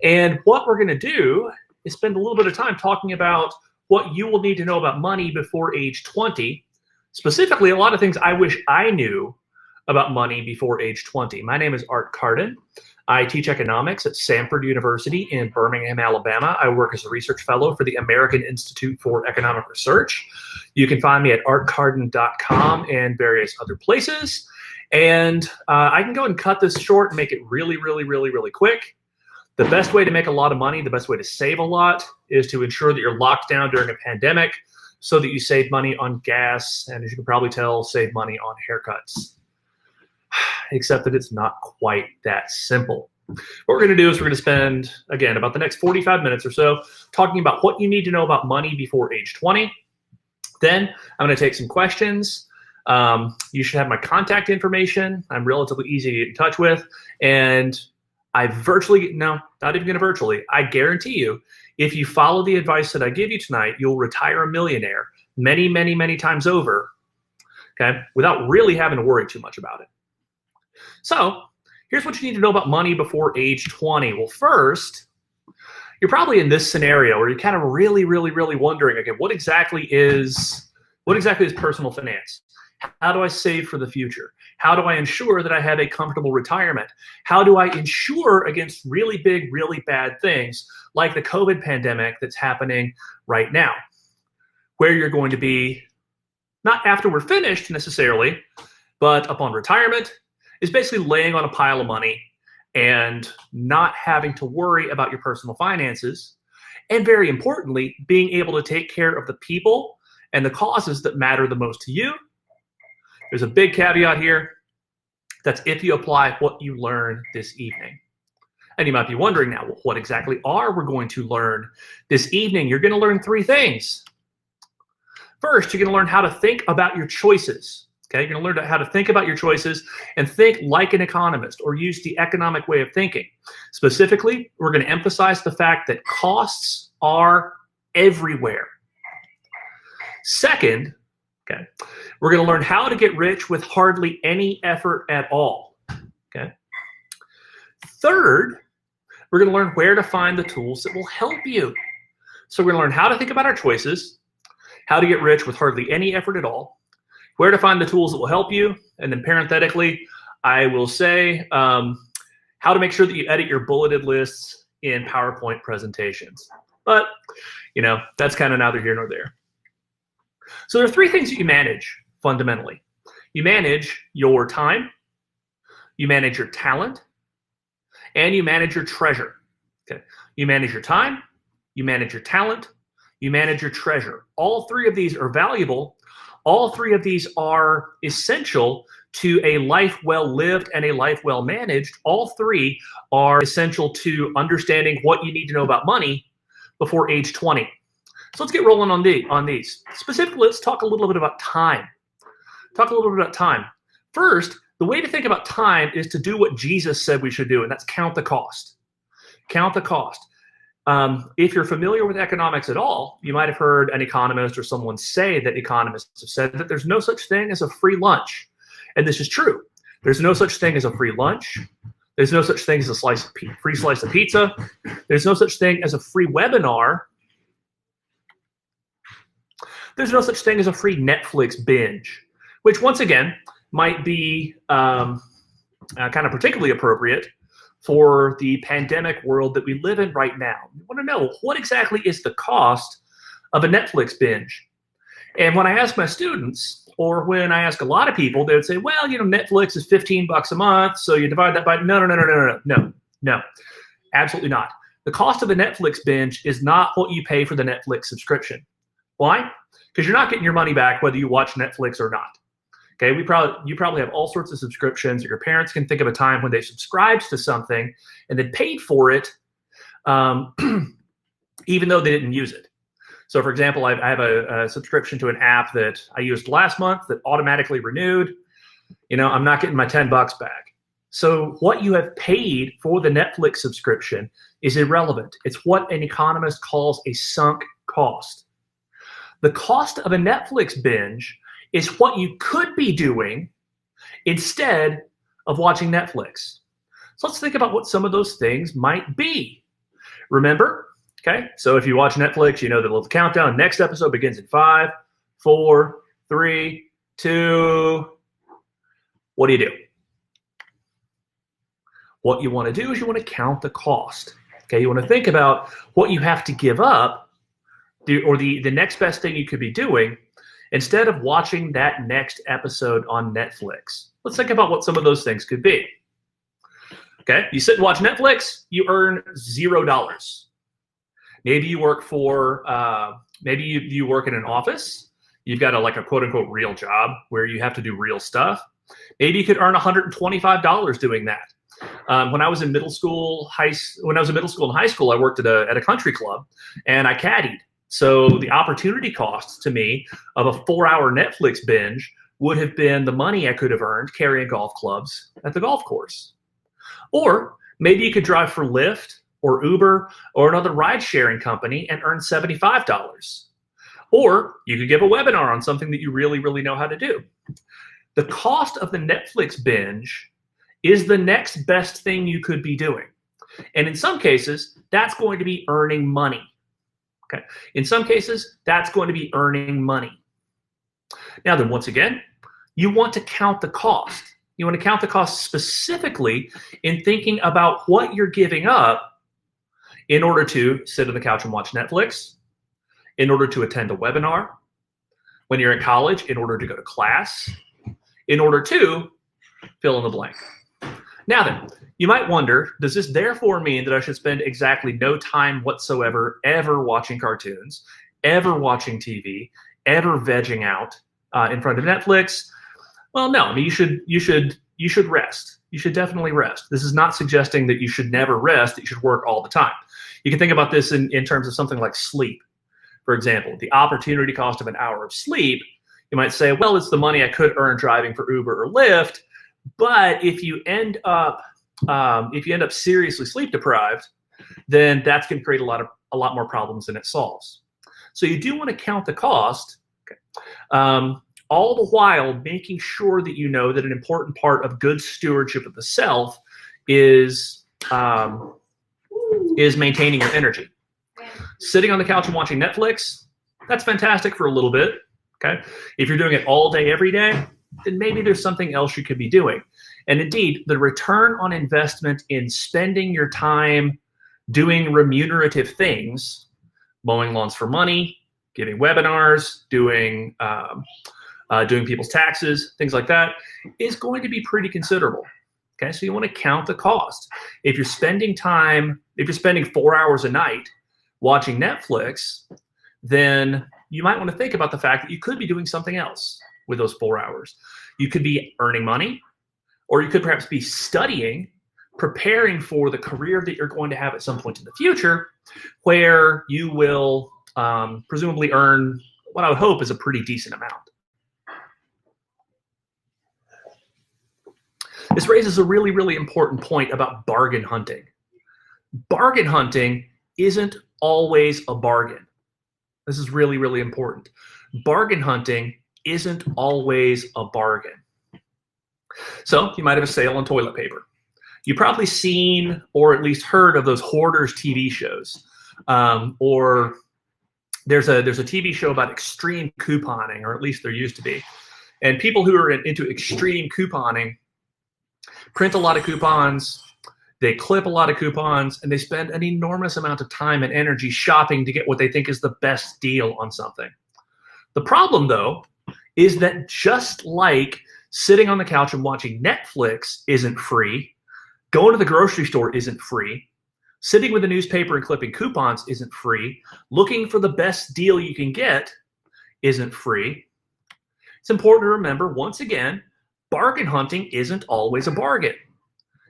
And what we're going to do is spend a little bit of time talking about what you will need to know about money before age 20. Specifically, a lot of things I wish I knew about money before age 20. My name is Art Carden. I teach economics at Samford University in Birmingham, Alabama. I work as a research fellow for the American Institute for Economic Research. You can find me at artcarden.com and various other places. And I can go and cut this short and make it really, really, really, really quick. The best way to make a lot of money, the best way to save a lot, is to ensure that you're locked down during a pandemic so that you save money on gas, and as you can probably tell, save money on haircuts. Except that it's not quite that simple. What we're going to do is we're going to spend, again, about the next 45 minutes or so talking about what you need to know about money before age 20. Then I'm going to take some questions. You should have my contact information. I'm relatively easy to get in touch with. And I virtually, no, not even going to virtually, I guarantee you, if you follow the advice that I give you tonight, you'll retire a millionaire many, many, many times over, okay, without really having to worry too much about it. So here's what you need to know about money before age 20. Well, first, you're probably in this scenario where you're kind of really, really, really wondering, okay, what exactly is personal finance? How do I save for the future? How do I ensure that I have a comfortable retirement? How do I insure against really big, really bad things like the COVID pandemic that's happening right now, where you're going to be, not after we're finished necessarily, but upon retirement, is basically laying on a pile of money and not having to worry about your personal finances. And very importantly, being able to take care of the people and the causes that matter the most to you. There's a big caveat here. That's if you apply what you learn this evening. And you might be wondering now, well, what exactly are we going to learn this evening? You're going to learn three things. First, you're going to learn how to think about your choices. Okay, you're going to learn how to think about your choices and think like an economist, or use the economic way of thinking. Specifically, we're going to emphasize the fact that costs are everywhere. Second, okay, we're going to learn how to get rich with hardly any effort at all. Okay. Third, we're going to learn where to find the tools that will help you. So we're going to learn how to think about our choices, how to get rich with hardly any effort at all, where to find the tools that will help you, and then parenthetically, I will say how to make sure that you edit your bulleted lists in PowerPoint presentations. But, you know, that's kind of neither here nor there. So there are three things that you manage fundamentally. You manage your time, you manage your talent, and you manage your treasure. Okay. You manage your time, you manage your talent, you manage your treasure. All three of these are valuable. All three of these are essential to a life well lived and a life well managed. All three are essential to understanding what you need to know about money before age 20. So let's get rolling on these. Specifically, let's talk a little bit about time. First, the way to think about time is to do what Jesus said we should do, and that's count the cost. Count the cost. If you're familiar with economics at all, you might have heard an economist or someone say that economists have said that there's no such thing as a free lunch. And this is true. There's no such thing as a free lunch. There's no such thing as a free slice of pizza. There's no such thing as a free webinar. There's no such thing as a free Netflix binge, which once again might be kind of particularly appropriate for the pandemic world that we live in right now. You want to know, what exactly is the cost of a Netflix binge? And when I ask my students, or when I ask a lot of people, they would say, well, you know, Netflix is $15 a month, so you divide that by, no, absolutely not. The cost of a Netflix binge is not what you pay for the Netflix subscription. Why? Because you're not getting your money back whether you watch Netflix or not. Okay, you probably have all sorts of subscriptions. Your parents can think of a time when they subscribed to something and then paid for it, even though they didn't use it. So, for example, I have a subscription to an app that I used last month that automatically renewed. You know, I'm not getting my $10 back. So what you have paid for the Netflix subscription is irrelevant. It's what an economist calls a sunk cost. The cost of a Netflix binge is what you could be doing instead of watching Netflix. So let's think about what some of those things might be. Remember, okay? So if you watch Netflix, you know the little countdown. Next episode begins in 5, 4, 3, 2. What do you do? What you want to do is you want to count the cost. Okay, you want to think about what you have to give up, or the next best thing you could be doing instead of watching that next episode on Netflix. Let's think about what some of those things could be. Okay, you sit and watch Netflix, you earn $0. Maybe you work for, maybe you work in an office. You've got a quote unquote real job where you have to do real stuff. Maybe you could earn $125 doing that. When I was in middle school, and high school, I worked at a country club, and I caddied. So the opportunity cost to me of a 4-hour Netflix binge would have been the money I could have earned carrying golf clubs at the golf course. Or maybe you could drive for Lyft or Uber or another ride-sharing company and earn $75. Or you could give a webinar on something that you really, really know how to do. The cost of the Netflix binge is the next best thing you could be doing. And in some cases, that's going to be earning money. Okay. In some cases, that's going to be earning money. Now then, once again, you want to count the cost. You want to count the cost specifically in thinking about what you're giving up in order to sit on the couch and watch Netflix, in order to attend a webinar, when you're in college, in order to go to class, in order to fill in the blank. Now then, you might wonder, does this therefore mean that I should spend exactly no time whatsoever ever watching cartoons, ever watching TV, ever vegging out in front of Netflix? Well, no. I mean, you should rest. You should definitely rest. This is not suggesting that you should never rest, that you should work all the time. You can think about this in terms of something like sleep. For example, the opportunity cost of an hour of sleep, you might say, well, it's the money I could earn driving for Uber or Lyft. But if you end up seriously sleep deprived, then that's going to create a lot more problems than it solves. So you do want to count the cost, all the while making sure that you know that an important part of good stewardship of the self is maintaining your energy. Sitting on the couch and watching Netflix, that's fantastic for a little bit. Okay, if you're doing it all day, every day, then maybe there's something else you could be doing. And indeed, the return on investment in spending your time doing remunerative things, mowing lawns for money, giving webinars, doing people's taxes, things like that, is going to be pretty considerable. Okay, so you want to count the cost. If you're spending 4 hours a night watching Netflix, then you might want to think about the fact that you could be doing something else with those 4 hours. You could be earning money, or you could perhaps be studying, preparing for the career that you're going to have at some point in the future, where you will presumably earn what I would hope is a pretty decent amount. This raises a really, really important point about bargain hunting. Bargain hunting isn't always a bargain. This is really, really important. Bargain hunting isn't always a bargain. So you might have a sale on toilet paper. You've probably seen or at least heard of those hoarders TV shows. Or there's a TV show about extreme couponing, or at least there used to be. And people who are into extreme couponing print a lot of coupons, they clip a lot of coupons, and they spend an enormous amount of time and energy shopping to get what they think is the best deal on something. The problem, though, is that just like sitting on the couch and watching Netflix isn't free, going to the grocery store isn't free, sitting with a newspaper and clipping coupons isn't free, looking for the best deal you can get isn't free. It's important to remember, once again, bargain hunting isn't always a bargain.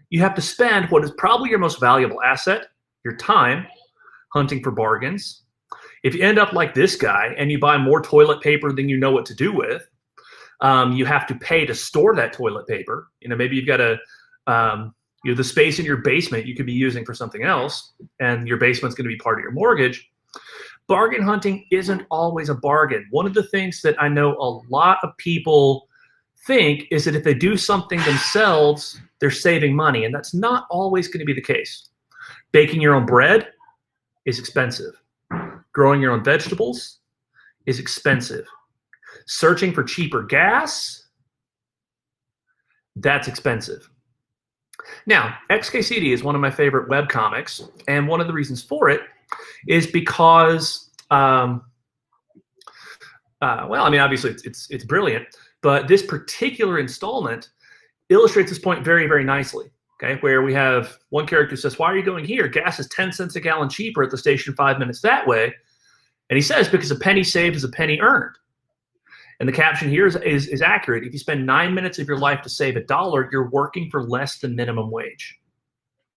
You have to spend what is probably your most valuable asset, your time, hunting for bargains. If you end up like this guy and you buy more toilet paper than you know what to do with, you have to pay to store that toilet paper. Maybe you've got the space in your basement you could be using for something else, and your basement's going to be part of your mortgage. Bargain hunting isn't always a bargain. One of the things that I know a lot of people think is that if they do something themselves, they're saving money, and that's not always going to be the case. Baking your own bread, is expensive. Growing your own vegetables is expensive. Searching for cheaper gas, that's expensive. Now, XKCD is one of my favorite webcomics, and one of the reasons for it is because, well, I mean, obviously it's brilliant, but this particular installment illustrates this point very, very nicely. Okay, where we have one character who says, "Why are you going here? Gas is 10 cents a gallon cheaper at the station 5 minutes that way." And he says, because a penny saved is a penny earned. And the caption here is accurate. If you spend 9 minutes of your life to save $1, you're working for less than minimum wage.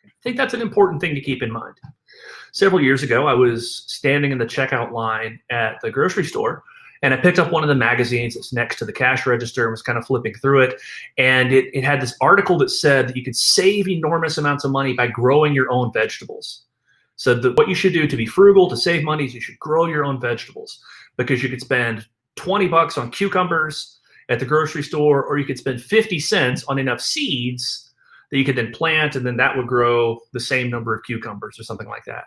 I think that's an important thing to keep in mind. Several years ago, I was standing in the checkout line at the grocery store, and I picked up one of the magazines that's next to the cash register and was kind of flipping through it. And it had this article that said that you could save enormous amounts of money by growing your own vegetables. So what you should do to be frugal, to save money, is you should grow your own vegetables, because you could spend 20 bucks on cucumbers at the grocery store, or you could spend 50 cents on enough seeds that you could then plant, and then that would grow the same number of cucumbers or something like that.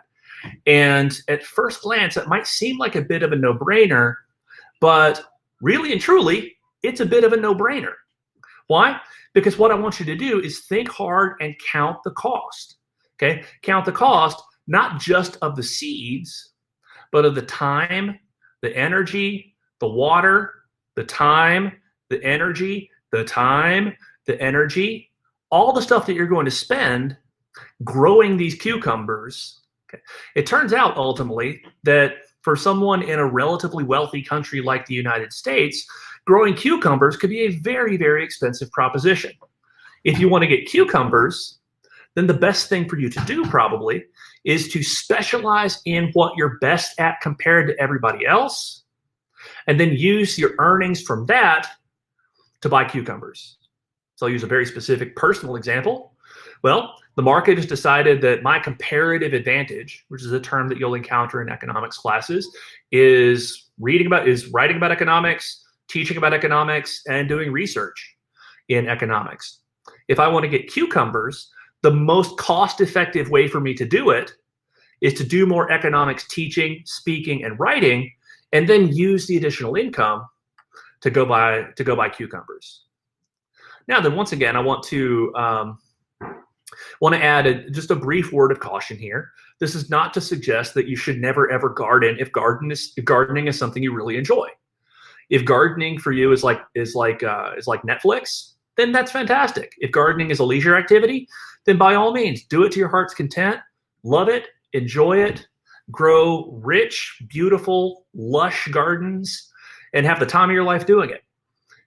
And at first glance, it might seem like a bit of a no-brainer, but really and truly, it's a bit of a no-brainer. Why? Because what I want you to do is think hard and count the cost. Okay? Count the cost, not just of the seeds, but of the time, the energy, the water, the time, the energy, the time, the energy, all the stuff that you're going to spend growing these cucumbers. Okay? It turns out ultimately that for someone in a relatively wealthy country like the United States, growing cucumbers could be a very, very expensive proposition. If you want to get cucumbers, then the best thing for you to do probably is to specialize in what you're best at compared to everybody else, and then use your earnings from that to buy cucumbers. So I'll use a very specific personal example. Well, the market has decided that my comparative advantage, which is a term that you'll encounter in economics classes, is writing about economics, teaching about economics, and doing research in economics. If I want to get cucumbers, the most cost-effective way for me to do it is to do more economics teaching, speaking, and writing, and then use the additional income to go buy cucumbers. Now then, once again, I want to add just a brief word of caution here. This is not to suggest that you should never ever garden if gardening is something you really enjoy. If gardening for you is like Netflix, then that's fantastic. If gardening is a leisure activity, then by all means, do it to your heart's content. Love it, enjoy it, grow rich, beautiful, lush gardens, and have the time of your life doing it.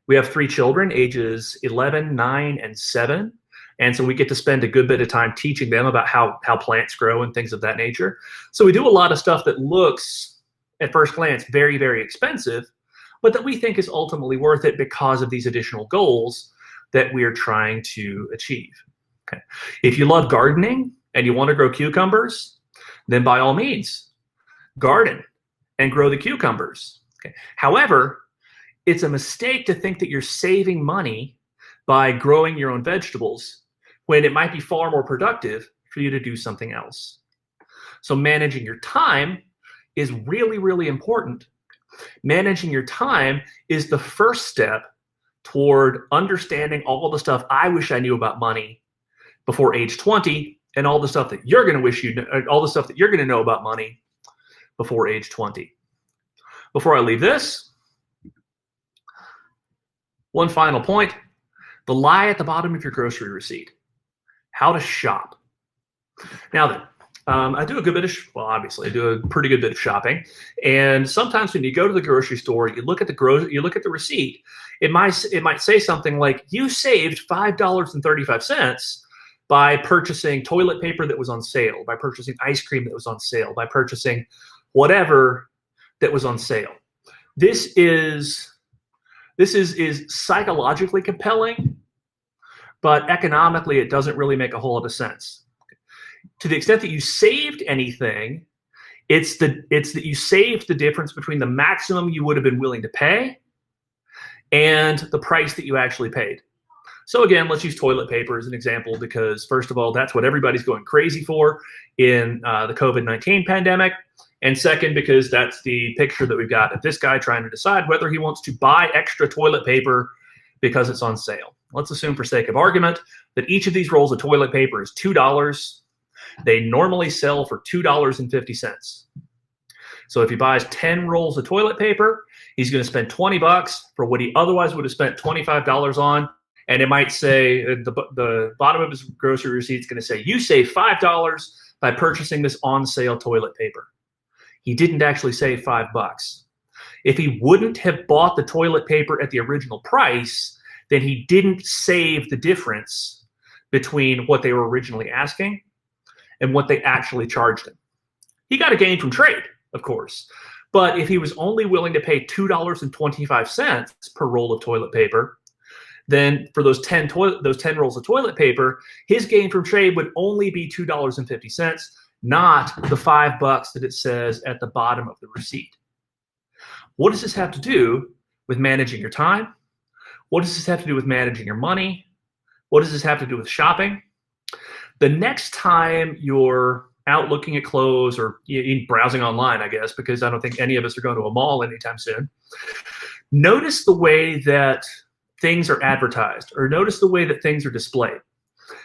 We have 3 children, ages 11, 9, and 7. And so we get to spend a good bit of time teaching them about how plants grow and things of that nature. So we do a lot of stuff that looks, at first glance, very, very expensive, but that we think is ultimately worth it because of these additional goals that we are trying to achieve. Okay. If you love gardening and you want to grow cucumbers, then by all means, garden and grow the cucumbers. Okay. However, it's a mistake to think that you're saving money by growing your own vegetables when it might be far more productive for you to do something else. So managing your time is really, really important. Managing your time is the first step toward understanding all the stuff I wish I knew about money before age 20, and all the stuff that you're going to know about money before age 20. Before I leave this, one final point: the lie at the bottom of your grocery receipt. How to shop. Now then, I do a good bit of, obviously I do a pretty good bit of shopping, and sometimes when you go to the grocery store, you look at the receipt. It might say something like, you saved $5.35 by purchasing toilet paper that was on sale, by purchasing ice cream that was on sale, by purchasing whatever that was on sale. This is psychologically compelling, but economically it doesn't really make a whole lot of sense. To the extent that you saved anything, it's that you saved the difference between the maximum you would have been willing to pay and the price that you actually paid. So again, let's use toilet paper as an example because first of all, that's what everybody's going crazy for in the COVID-19 pandemic. And second, because that's the picture that we've got of this guy trying to decide whether he wants to buy extra toilet paper because it's on sale. Let's assume for sake of argument that each of these rolls of toilet paper is $2. They normally sell for $2.50. So if he buys 10 rolls of toilet paper, he's going to spend $20 for what he otherwise would have spent $25 on. And it might say, the bottom of his grocery receipt is going to say, you save $5 by purchasing this on sale toilet paper. He didn't actually save $5. If he wouldn't have bought the toilet paper at the original price, then he didn't save the difference between what they were originally asking and what they actually charged him. He got a gain from trade, of course. But if he was only willing to pay $2.25 per roll of toilet paper, then for those 10 rolls of toilet paper, his gain from trade would only be $2.50, not the $5 that it says at the bottom of the receipt. What does this have to do with managing your time? What does this have to do with managing your money? What does this have to do with shopping? The next time you're out looking at clothes or browsing online, I guess, because I don't think any of us are going to a mall anytime soon, notice the way that things are advertised, or notice the way that things are displayed.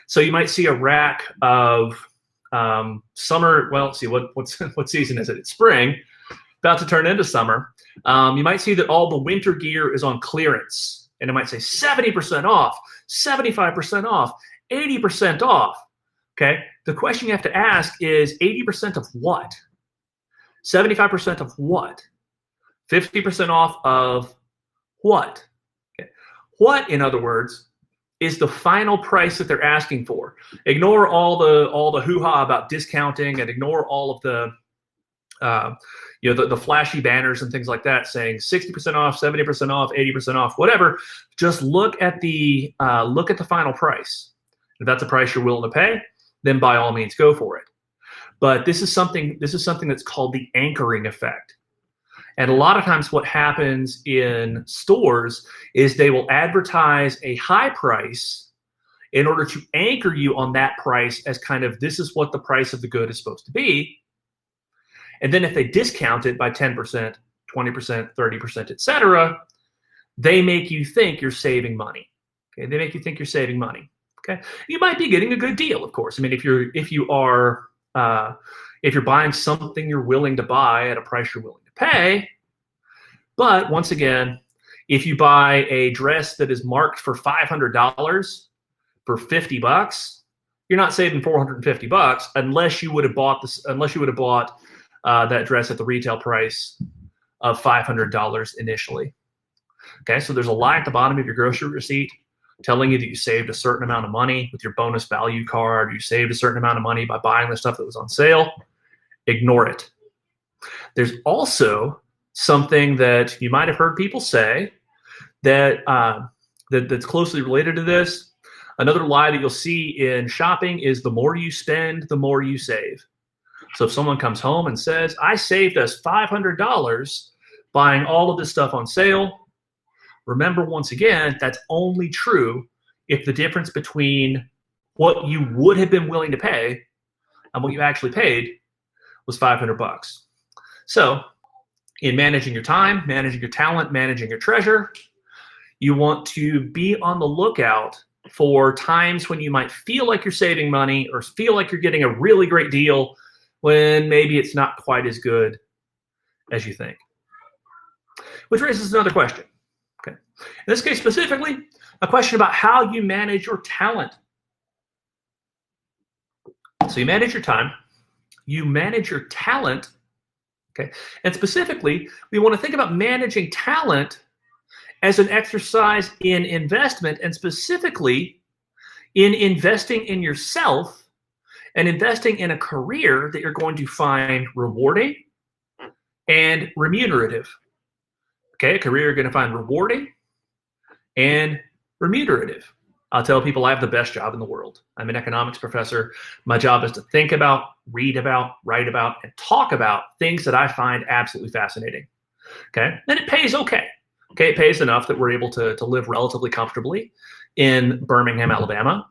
So you might see a rack of summer. Well, let's see, what season is it? It's spring, about to turn into summer. You might see that all the winter gear is on clearance, and it might say 70% off, 75% off, 80% off. Okay. The question you have to ask is 80% of what? 75% of what? 50% off of what? What, in other words, is the final price that they're asking for? Ignore all the hoo-ha about discounting, and ignore all of the the flashy banners and things like that saying 60% off, 70% off, 80% off, whatever. Just look at the final price. If that's a price you're willing to pay, then by all means go for it. But this is something that's called the anchoring effect. And a lot of times what happens in stores is they will advertise a high price in order to anchor you on that price as kind of, this is what the price of the good is supposed to be. And then if they discount it by 10%, 20%, 30%, et cetera, they make you think you're saving money. Okay, they make you think you're saving money. Okay, you might be getting a good deal, of course. I mean, if you're buying something you're willing to buy at a price you're willing to pay. But once again, if you buy a dress that is marked for $500 for $50, you're not saving $450 unless you would have bought that dress at the retail price of $500 initially. Okay, so there's a lie at the bottom of your grocery receipt telling you that you saved a certain amount of money with your bonus value card. You saved a certain amount of money by buying the stuff that was on sale. Ignore it. There's also something that you might have heard people say that's closely related to this. Another lie that you'll see in shopping is the more you spend, the more you save. So if someone comes home and says, I saved us $500 buying all of this stuff on sale, remember, once again, that's only true if the difference between what you would have been willing to pay and what you actually paid was $500. So in managing your time, managing your talent, managing your treasure, you want to be on the lookout for times when you might feel like you're saving money or feel like you're getting a really great deal when maybe it's not quite as good as you think. Which raises another question. Okay. In this case specifically, a question about how you manage your talent. So you manage your time, you manage your talent, okay? And specifically, we want to think about managing talent as an exercise in investment, and specifically in investing in yourself and investing in a career that you're going to find rewarding and remunerative. Okay, a career you're going to find rewarding and remunerative. I'll tell people I have the best job in the world. I'm an economics professor. My job is to think about, read about, write about, and talk about things that I find absolutely fascinating. Okay, and it pays okay. Okay, it pays enough that we're able to live relatively comfortably in Birmingham, Alabama.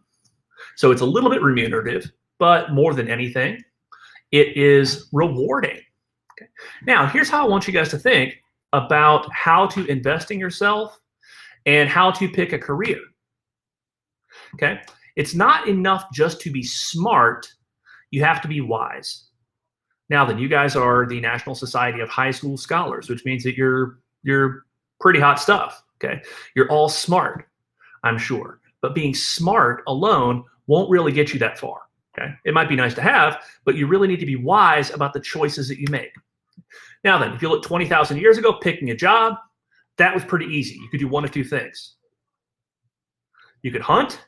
So it's a little bit remunerative, but more than anything, it is rewarding. Okay. Now, here's how I want you guys to think about how to invest in yourself and how to pick a career. Okay. It's not enough just to be smart. You have to be wise. Now then, you guys are the National Society of High School Scholars, which means that you're pretty hot stuff. Okay. You're all smart, I'm sure. But being smart alone won't really get you that far. Okay. It might be nice to have, but you really need to be wise about the choices that you make. Now then, if you look 20,000 years ago, picking a job, that was pretty easy. You could do one of two things. You could hunt,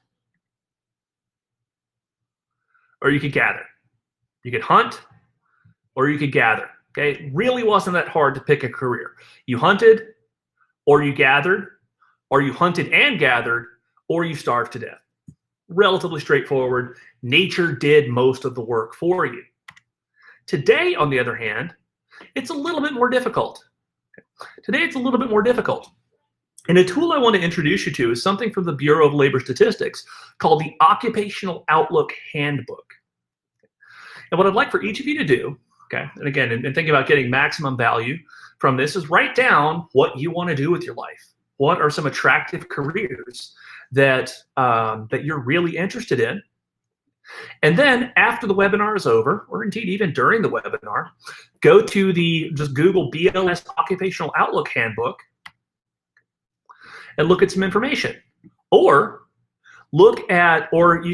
or you could gather. You could hunt, or you could gather. Okay, it really wasn't that hard to pick a career. You hunted, or you gathered, or you hunted and gathered, or you starved to death. Relatively straightforward. Nature did most of the work for you. Today, on the other hand, it's a little bit more difficult. Today, it's a little bit more difficult. And a tool I want to introduce you to is something from the Bureau of Labor Statistics called the Occupational Outlook Handbook. And what I'd like for each of you to do, okay, and again, and thinking about getting maximum value from this, is write down what you want to do with your life. What are some attractive careers that you're really interested in? And then after the webinar is over, or indeed even during the webinar, go to just Google BLS Occupational Outlook Handbook and look at some information. Or you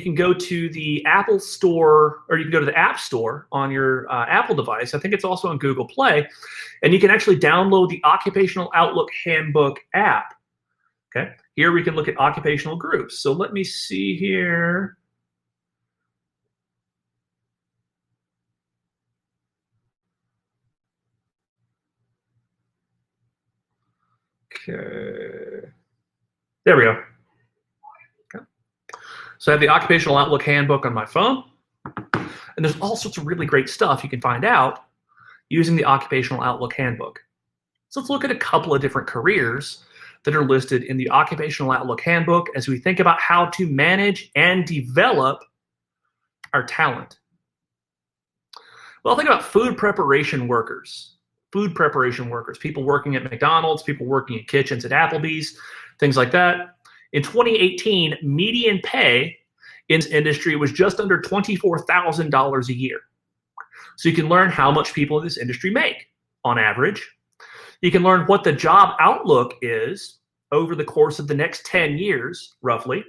can go to the Apple Store, or you can go to the App Store on your Apple device. I think it's also on Google Play, and you can actually download the Occupational Outlook Handbook app. Okay, here we can look at occupational groups. So let me see here. Okay, there we go. Okay. So I have the Occupational Outlook Handbook on my phone, and there's all sorts of really great stuff you can find out using the Occupational Outlook Handbook. So let's look at a couple of different careers that are listed in the Occupational Outlook Handbook as we think about how to manage and develop our talent. Well, think about food preparation workers. Food preparation workers, people working at McDonald's, people working in kitchens at Applebee's, things like that. In 2018, median pay in this industry was just under $24,000 a year. So you can learn how much people in this industry make on average. You can learn what the job outlook is over the course of the next 10 years, roughly.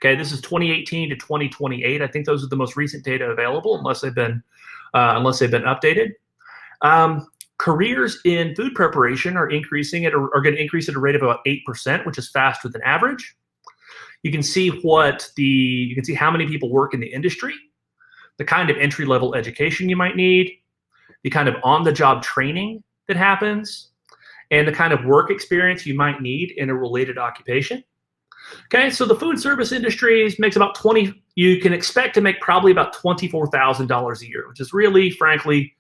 Okay, this is 2018 to 2028. I think those are the most recent data available, unless they've been updated. Careers in food preparation are going to increase at a rate of about 8%, which is faster than average. You can see how many people work in the industry, the kind of entry-level education you might need, the kind of on-the-job training that happens, and the kind of work experience you might need in a related occupation. Okay, so the food service industry makes about you can expect to make probably about $24,000 a year, which is really, frankly,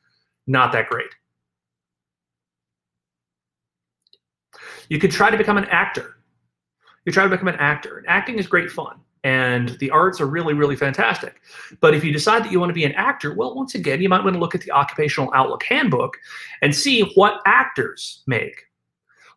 not that great. You could try to become an actor. And acting is great fun, and the arts are really, really fantastic. But if you decide that you want to be an actor, well, once again, you might want to look at the Occupational Outlook Handbook and see what actors make.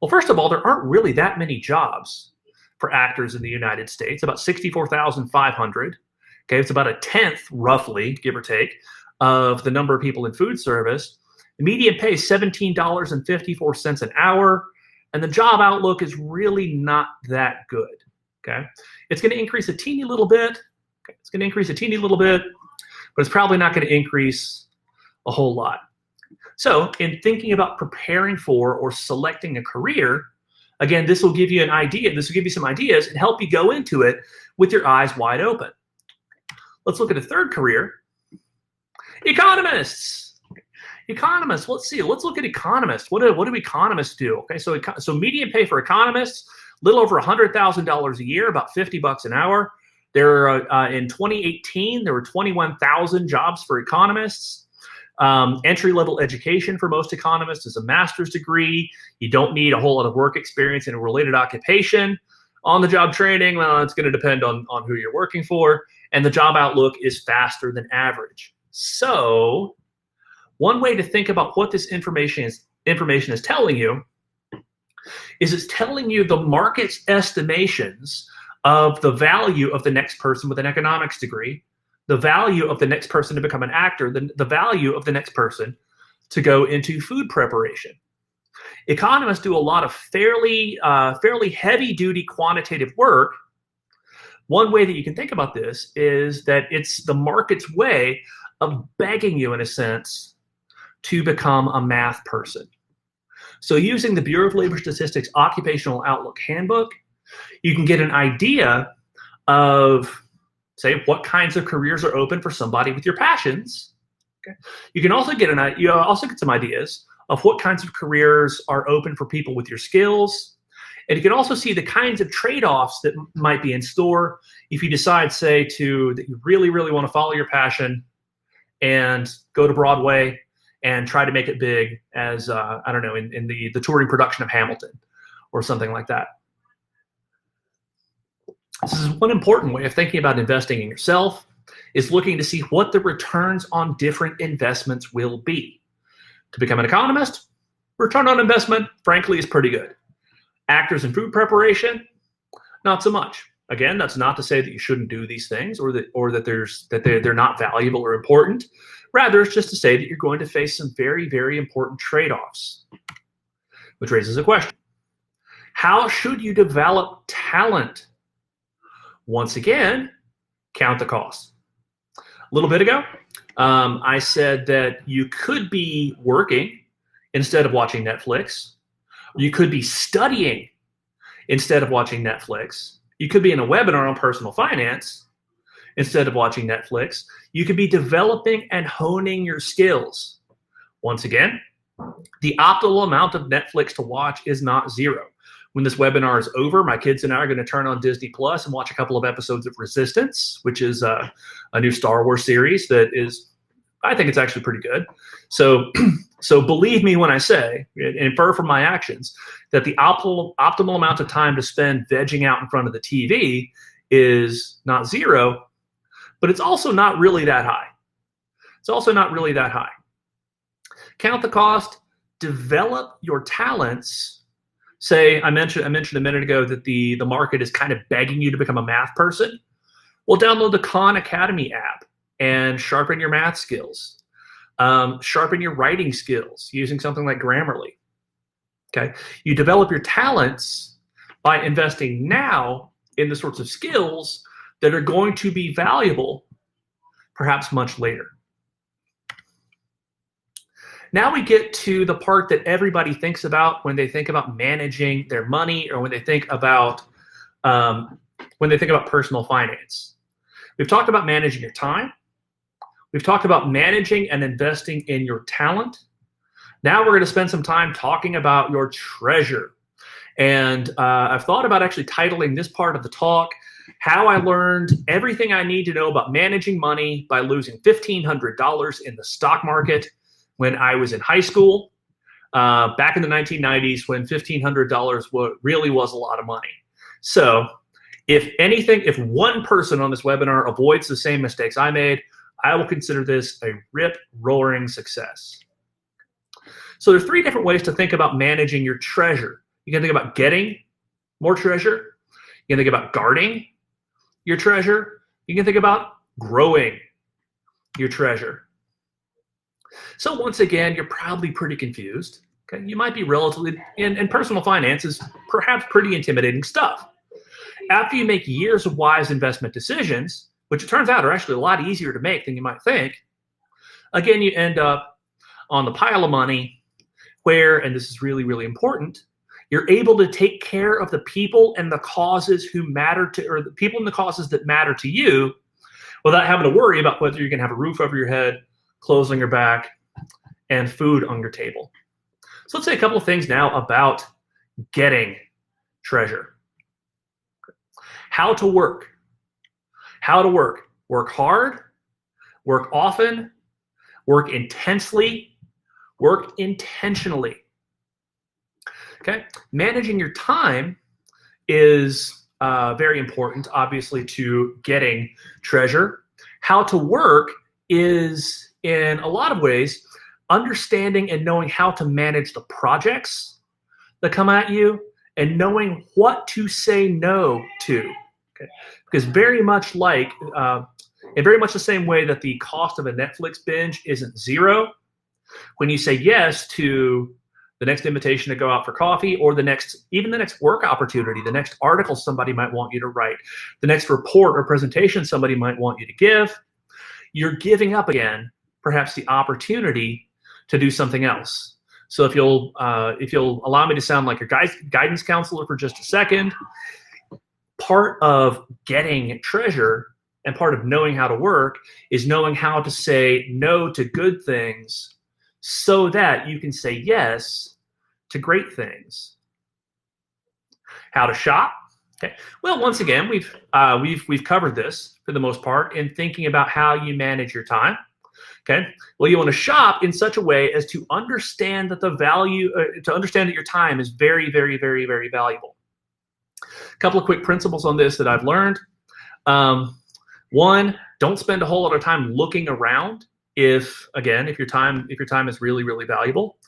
Well, first of all, there aren't really that many jobs for actors in the United States, about 64,500. Okay, it's about a tenth, roughly, give or take, of the number of people in food service. The median pay is $17.54 an hour. And the job outlook is really not that good, okay? It's going to increase a teeny little bit. Okay? It's going to increase a teeny little bit, but it's probably not going to increase a whole lot. So in thinking about preparing for or selecting a career, again, this will give you an idea. This will give you some ideas and help you go into it with your eyes wide open. Let's look at a third career. Economists. Economists, let's see. Let's look at economists. What do economists do? Okay, so median pay for economists, a little over $100,000 a year, about $50 an hour. In 2018, there were 21,000 jobs for economists. Entry-level education for most economists is a master's degree. You don't need a whole lot of work experience in a related occupation. On-the-job training, well, it's going to depend on who you're working for, and the job outlook is faster than average. So one way to think about what this information is telling you is it's telling you the market's estimations of the value of the next person with an economics degree, the value of the next person to become an actor, the value of the next person to go into food preparation. Economists do a lot of fairly heavy-duty quantitative work. One way that you can think about this is that it's the market's way of begging you, in a sense, to become a math person. So using the Bureau of Labor Statistics Occupational Outlook Handbook, you can get an idea of, say, what kinds of careers are open for somebody with your passions. Okay. You can also get some ideas of what kinds of careers are open for people with your skills. And you can also see the kinds of trade-offs that might be in store if you decide, say, that you really, really want to follow your passion and go to Broadway and try to make it big as, I don't know, in the touring production of Hamilton or something like that. This is one important way of thinking about investing in yourself, is looking to see what the returns on different investments will be. To become an economist, return on investment, frankly, is pretty good. Actors in food preparation, not so much. Again, that's not to say that you shouldn't do these things or that they're not valuable or important. Rather, it's just to say that you're going to face some very, very important trade-offs, which raises a question. How should you develop talent? Once again, count the cost. A little bit ago, I said that you could be working instead of watching Netflix. You could be studying instead of watching Netflix. You could be in a webinar on personal finance instead of watching Netflix. You could be developing and honing your skills. Once again, the optimal amount of Netflix to watch is not 0. When this webinar is over, my kids and I are going to turn on Disney Plus and watch a couple of episodes of Resistance, which is a new Star Wars series that is, I think it's actually pretty good. So believe me when I say, infer from my actions, that the optimal amount of time to spend vegging out in front of the TV is not 0, but it's also not really that high. It's also not really that high. Count the cost, develop your talents. Say, I mentioned a minute ago that the market is kind of begging you to become a math person. Well, download the Khan Academy app and sharpen your math skills. Sharpen your writing skills using something like Grammarly. Okay, you develop your talents by investing now in the sorts of skills that are going to be valuable perhaps much later. Now we get to the part that everybody thinks about when they think about managing their money or when they think about personal finance. We've talked about managing your time. We've talked about managing and investing in your talent. Now we're going to spend some time talking about your treasure. And I've thought about actually titling this part of the talk, How I Learned Everything I Need to Know About Managing Money by Losing $1,500 in the Stock Market when I was in high school, back in the 1990s, when $1,500 really was a lot of money. So if one person on this webinar avoids the same mistakes I made, I will consider this a rip-roaring success. So there's 3 different ways to think about managing your treasure. You can think about getting more treasure. You can think about guarding your treasure. You can think about growing your treasure. So once again, you're probably pretty confused. Okay, you might be relatively, and personal finance is perhaps pretty intimidating stuff. After you make years of wise investment decisions, which it turns out are actually a lot easier to make than you might think, again, you end up on the pile of money where, and this is really, really important, you're able to take care of the people and the causes who matter to, or the people and the causes that matter to you without having to worry about whether you're going to have a roof over your head, clothes on your back, and food on your table. So let's say a couple of things now about getting treasure. How to work. How to work. Work hard, work often, work intensely, work intentionally. Okay? Managing your time is very important, obviously, to getting treasure. How to work is, in a lot of ways, understanding and knowing how to manage the projects that come at you and knowing what to say no to. Okay? Because very much like, in very much the same way that the cost of a Netflix binge isn't zero, when you say yes to the next invitation to go out for coffee, or even the next work opportunity, the next article somebody might want you to write, the next report or presentation somebody might want you to give, you're giving up again, perhaps the opportunity to do something else. So if you'll allow me to sound like your guidance counselor for just a second, part of getting treasure and part of knowing how to work is knowing how to say no to good things so that you can say yes to great things. How to shop? Okay. Well, once again, we've covered this for the most part in thinking about how you manage your time. Okay. Well, you want to shop in such a way as to understand that that your time is very, very, very, very valuable. A couple of quick principles on this that I've learned. One, don't spend a whole lot of time looking around. If your time is really, really valuable.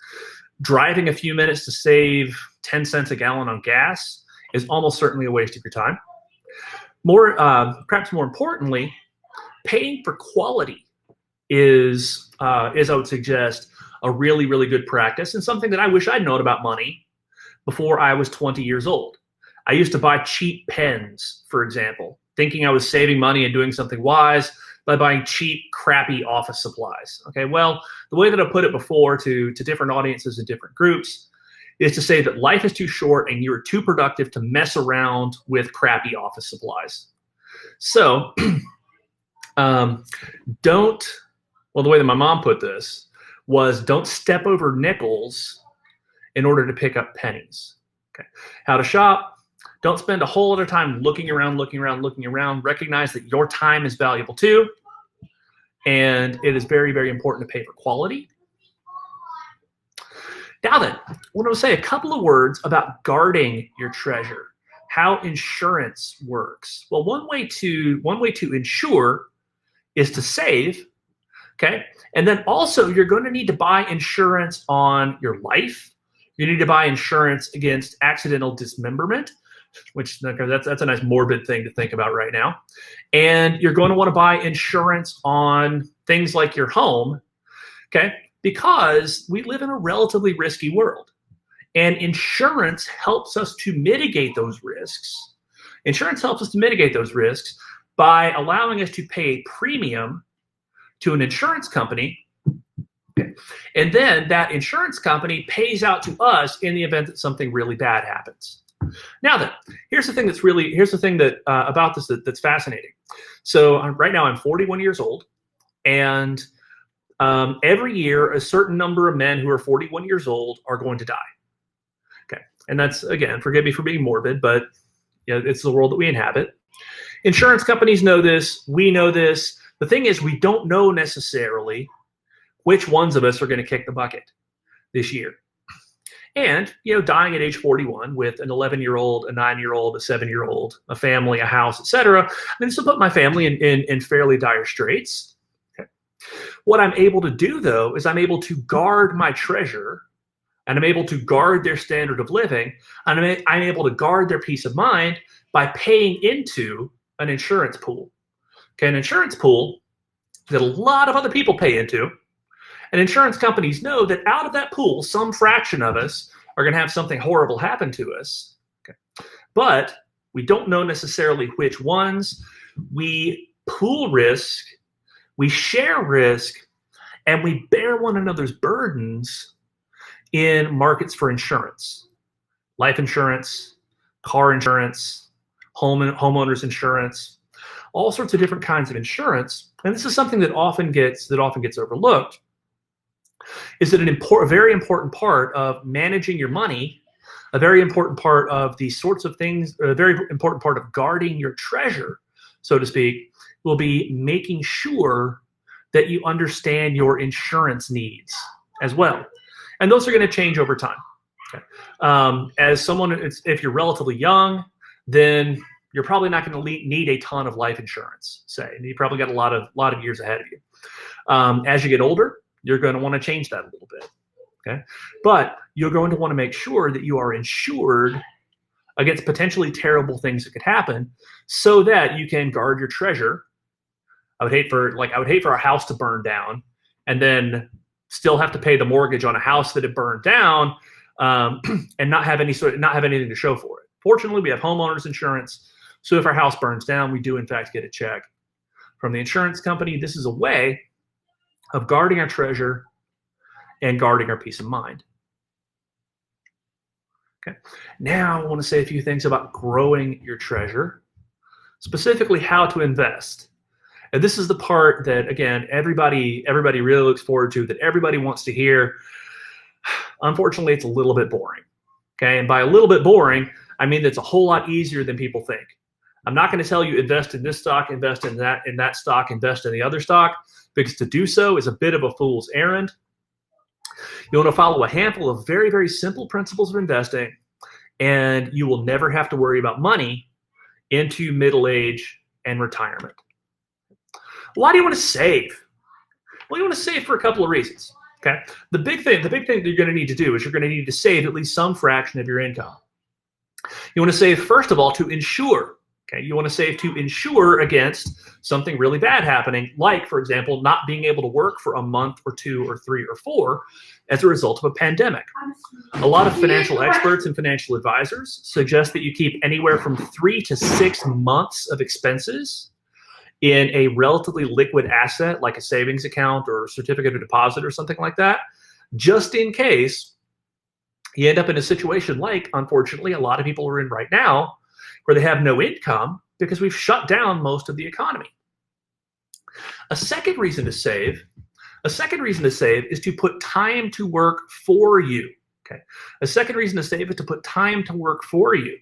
Driving a few minutes to save 10 cents a gallon on gas is almost certainly a waste of your time. Perhaps more importantly, paying for quality is I would suggest, a really, really good practice, and something that I wish I'd known about money before I was 20 years old. I used to buy cheap pens, for example, thinking I was saving money and doing something wise by buying cheap, crappy office supplies. Okay, well, the way that I put it before to different audiences and different groups is to say that life is too short and you're too productive to mess around with crappy office supplies. So the way that my mom put this was, don't step over nickels in order to pick up pennies. Okay, how to shop? Don't spend a whole lot of time looking around. Recognize that your time is valuable too. And it is very, very important to pay for quality. Now then, I want to say a couple of words about guarding your treasure, how insurance works. Well, one way to insure is to save, okay? And then also you're going to need to buy insurance on your life. You need to buy insurance against accidental dismemberment, which that's a nice morbid thing to think about right now. And you're going to want to buy insurance on things like your home, okay? Because we live in a relatively risky world. And insurance helps us to mitigate those risks. Insurance helps us to mitigate those risks by allowing us to pay a premium to an insurance company. Okay. And then that insurance company pays out to us in the event that something really bad happens. Now then, here's the thing about this that's fascinating. So right now I'm 41 years old, and every year a certain number of men who are 41 years old are going to die. Okay, and that's, again, forgive me for being morbid, but it's the world that we inhabit. Insurance companies know this. We know this. The thing is, we don't know necessarily which ones of us are going to kick the bucket this year. And, dying at age 41 with an 11-year-old, a 9-year-old, a 7-year-old, a family, a house, etc., this will put my family in fairly dire straits. Okay. What I'm able to do, though, is I'm able to guard my treasure, and I'm able to guard their standard of living, and I'm able to guard their peace of mind by paying into an insurance pool. Okay, an insurance pool that a lot of other people pay into. And insurance companies know that out of that pool, some fraction of us are going to have something horrible happen to us. Okay. But we don't know necessarily which ones. We pool risk, we share risk, and we bear one another's burdens in markets for insurance. Life insurance, car insurance, homeowners insurance, all sorts of different kinds of insurance. And this is something that often gets overlooked. Is that a very important part of managing your money, a very important part of these sorts of things, a very important part of guarding your treasure, so to speak, will be making sure that you understand your insurance needs as well. And those are going to change over time. Okay. As someone, if you're relatively young, then you're probably not going to need a ton of life insurance, say. And you probably got a lot of years ahead of you. As you get older, you're going to want to change that a little bit. Okay, but you're going to want to make sure that you are insured against potentially terrible things that could happen, so that you can guard your treasure. I would hate for a house to burn down, and then still have to pay the mortgage on a house that had burned down, and not have anything to show for it. Fortunately, we have homeowners insurance, so if our house burns down, we do in fact get a check from the insurance company. This is a way of guarding our treasure and guarding our peace of mind. Okay. Now I want to say a few things about growing your treasure, specifically how to invest. And this is the part that, again, everybody really looks forward to, that everybody wants to hear. Unfortunately, it's a little bit boring. Okay, and by a little bit boring, I mean it's a whole lot easier than people think. I'm not going to tell you invest in this stock, invest in that stock, invest in the other stock, because to do so is a bit of a fool's errand. You want to follow a handful of very, very simple principles of investing, and you will never have to worry about money into middle age and retirement. Why do you want to save? Well, you want to save for a couple of reasons. Okay, the big thing that you're going to need to do is you're going to need to save at least some fraction of your income. You want to save, first of all, to insure. Okay, you want to save to insure against something really bad happening, like, for example, not being able to work for a month or 2 or 3 or 4 as a result of a pandemic. A lot of financial experts and financial advisors suggest that you keep anywhere from 3 to 6 months of expenses in a relatively liquid asset like a savings account or certificate of deposit or something like that, just in case you end up in a situation like, unfortunately, a lot of people are in right now, where they have no income because we've shut down most of the economy. A second reason to save is to put time to work for you. Okay. A second reason to save is to put time to work for you.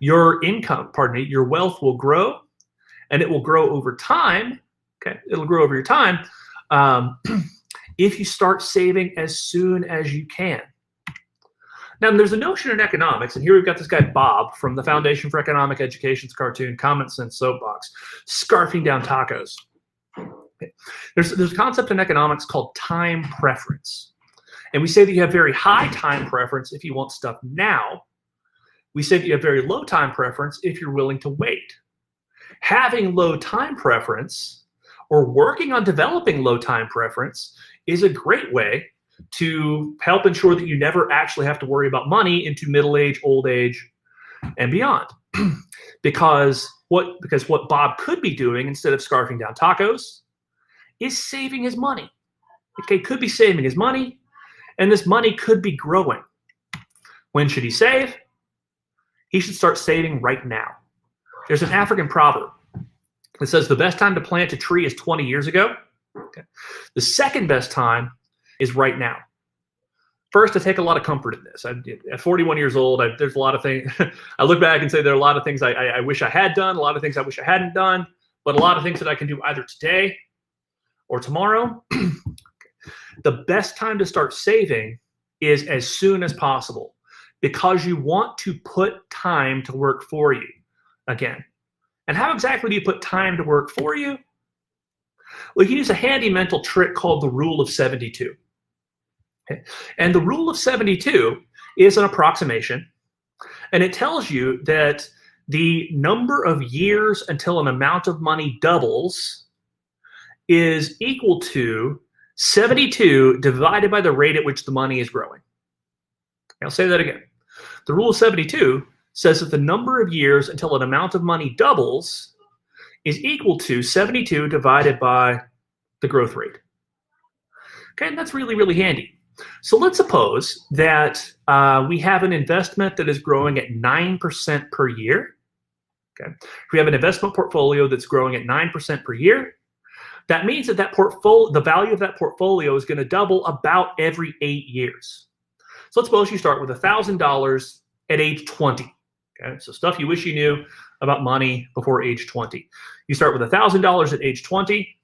Your income, your wealth will grow, and it will grow over time. Okay, it'll grow over your time if you start saving as soon as you can. Now, there's a notion in economics, and here we've got this guy Bob from the Foundation for Economic Education's cartoon Common Sense Soapbox, scarfing down tacos. Okay. There's a concept in economics called time preference. And we say that you have very high time preference if you want stuff now. We say that you have very low time preference if you're willing to wait. Having low time preference or working on developing low time preference is a great way to help ensure that you never actually have to worry about money into middle age, old age, and beyond. because what Bob could be doing instead of scarfing down tacos is saving his money. Okay, could be saving his money, and this money could be growing. When should he save? He should start saving right now. There's an African proverb that says the best time to plant a tree is 20 years ago. Okay. The second best time is right now. First, I take a lot of comfort in this. At 41 years old, there's a lot of things. I look back and say there are a lot of things I wish I had done, a lot of things I wish I hadn't done, but a lot of things that I can do either today or tomorrow. The best time to start saving is as soon as possible, because you want to put time to work for you again. And how exactly do you put time to work for you? Well, you can use a handy mental trick called the rule of 72. Okay. And the rule of 72 is an approximation, and it tells you that the number of years until an amount of money doubles is equal to 72 divided by the rate at which the money is growing. I'll say that again. The rule of 72 says that the number of years until an amount of money doubles is equal to 72 divided by the growth rate. Okay, and that's really, really handy. So let's suppose that we have an investment that is growing at 9% per year. Okay, if we have an investment portfolio that's growing at 9% per year, that means that the value of that portfolio is going to double about every 8 years. So let's suppose you start with $1,000 at age 20. Okay, so stuff you wish you knew about money before age 20. You start with $1,000 at age 20.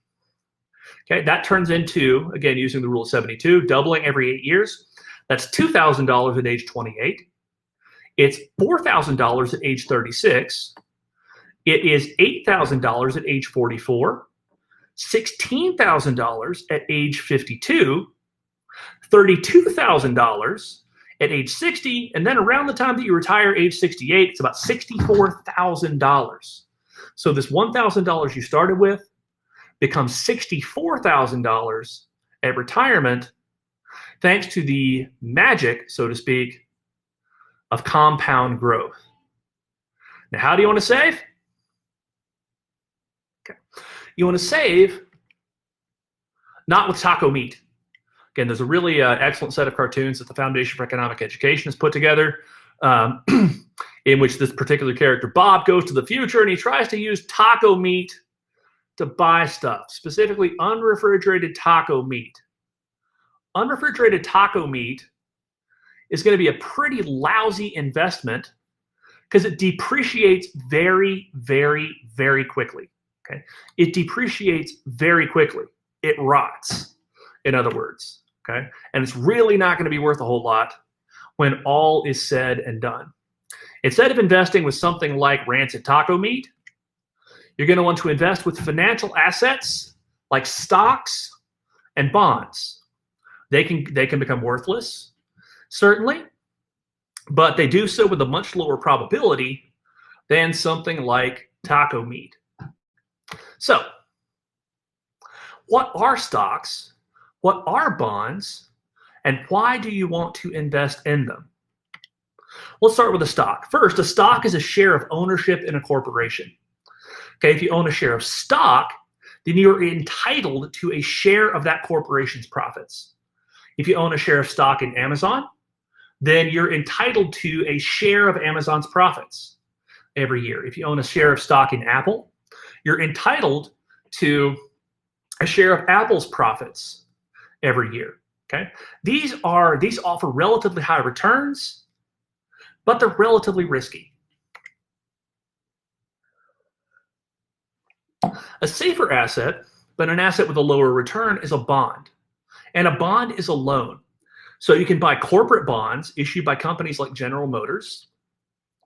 Okay, that turns into, again, using the rule of 72, doubling every 8 years. That's $2,000 at age 28. It's $4,000 at age 36. It is $8,000 at age 44, $16,000 at age 52, $32,000 at age 60, and then around the time that you retire, age 68, it's about $64,000. So this $1,000 you started with becomes $64,000 at retirement, thanks to the magic, so to speak, of compound growth. Now, how do you want to save? Okay. You want to save not with taco meat. Again, there's a really excellent set of cartoons that the Foundation for Economic Education has put together, in which this particular character, Bob, goes to the future and he tries to use taco meat to buy stuff, specifically unrefrigerated taco meat. Unrefrigerated taco meat is going to be a pretty lousy investment because it depreciates very, very, very quickly. Okay? It depreciates very quickly. It rots, in other words. Okay? And it's really not going to be worth a whole lot when all is said and done. Instead of investing with something like rancid taco meat, you're going to want to invest with financial assets like stocks and bonds. They can become worthless, certainly, but they do so with a much lower probability than something like taco meat. So, what are stocks? What are bonds? And why do you want to invest in them? Let's start with a stock. First, a stock is a share of ownership in a corporation. Okay, if you own a share of stock, then you're entitled to a share of that corporation's profits. If you own a share of stock in Amazon, then you're entitled to a share of Amazon's profits every year. If you own a share of stock in Apple, you're entitled to a share of Apple's profits every year. Okay, these offer relatively high returns, but they're relatively risky. A safer asset, but an asset with a lower return, is a bond. And a bond is a loan. So you can buy corporate bonds issued by companies like General Motors.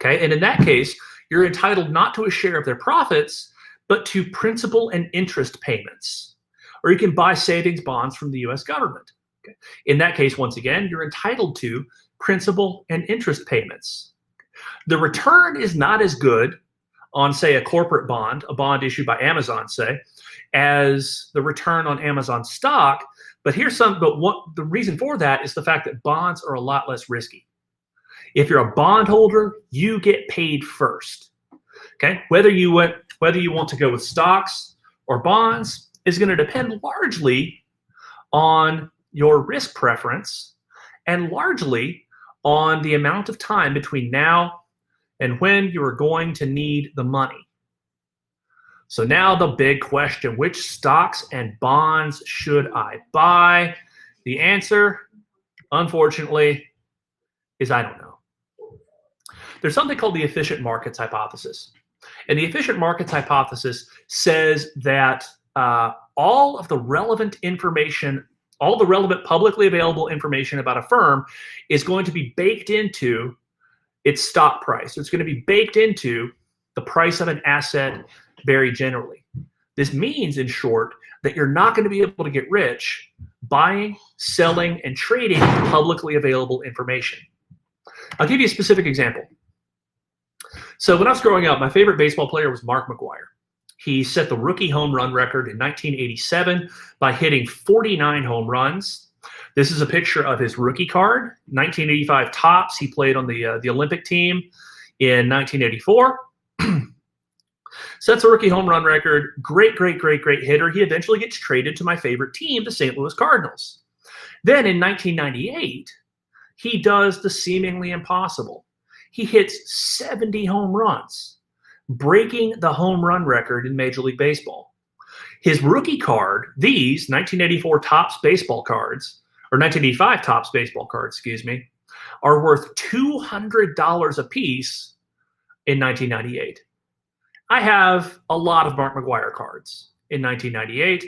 Okay, and in that case, you're entitled not to a share of their profits, but to principal and interest payments. Or you can buy savings bonds from the US government. Okay. In that case, once again, you're entitled to principal and interest payments. The return is not as good on, say, a corporate bond, a bond issued by Amazon, say, as the return on Amazon stock. But what the reason for that is the fact that bonds are a lot less risky. If you're a bondholder, you get paid first. Okay, whether you want to go with stocks or bonds is going to depend largely on your risk preference and largely on the amount of time between now and when you are going to need the money. So now the big question, which stocks and bonds should I buy? The answer, unfortunately, is I don't know. There's something called the efficient markets hypothesis. And the efficient markets hypothesis says that all of the relevant information, all the relevant publicly available information about a firm is going to be baked into its stock price. So it's going to be baked into the price of an asset very generally. This means, in short, that you're not going to be able to get rich buying, selling, and trading publicly available information. I'll give you a specific example. So when I was growing up, my favorite baseball player was Mark McGwire. He set the rookie home run record in 1987 by hitting 49 home runs. This is a picture of his rookie card, 1985 Topps. He played on the Olympic team in 1984. Sets a rookie home run record. Great hitter. He eventually gets traded to my favorite team, the St. Louis Cardinals. Then in 1998, he does the seemingly impossible. He hits 70 home runs, breaking the home run record in Major League Baseball. His rookie card, these 1984 Topps baseball cards, or 1985 Topps baseball cards, excuse me, are worth $200 a piece in 1998. I have a lot of Mark McGwire cards in 1998,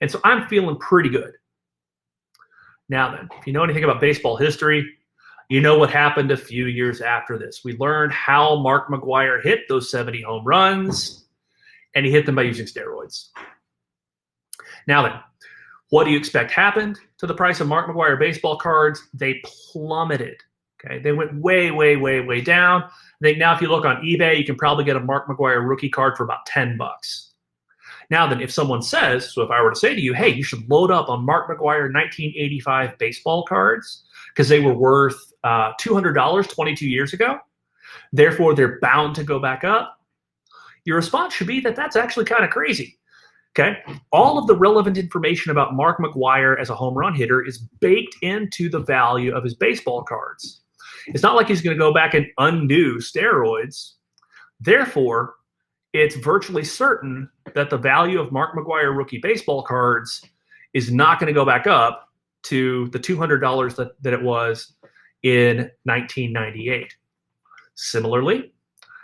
and so I'm feeling pretty good. Now then, if you know anything about baseball history, You know what happened a few years after this. We learned how Mark McGwire hit those 70 home runs, and he hit them by using steroids. Now then, what do you expect happened to the price of Mark McGwire baseball cards? They plummeted. Okay, they went way, way, way, way down. I think now if you look on eBay, you can probably get a Mark McGwire rookie card for about 10 bucks. Now then, if someone says, so if I were to say to you, hey, you should load up on Mark McGwire 1985 baseball cards because they were worth $200 22 years ago, therefore they're bound to go back up, your response should be that that's actually kind of crazy. Okay, all of the relevant information about Mark McGwire as a home run hitter is baked into the value of his baseball cards. It's not like he's going to go back and undo steroids. Therefore, it's virtually certain that the value of Mark McGwire rookie baseball cards is not going to go back up to the $200 that it was in 1998. Similarly,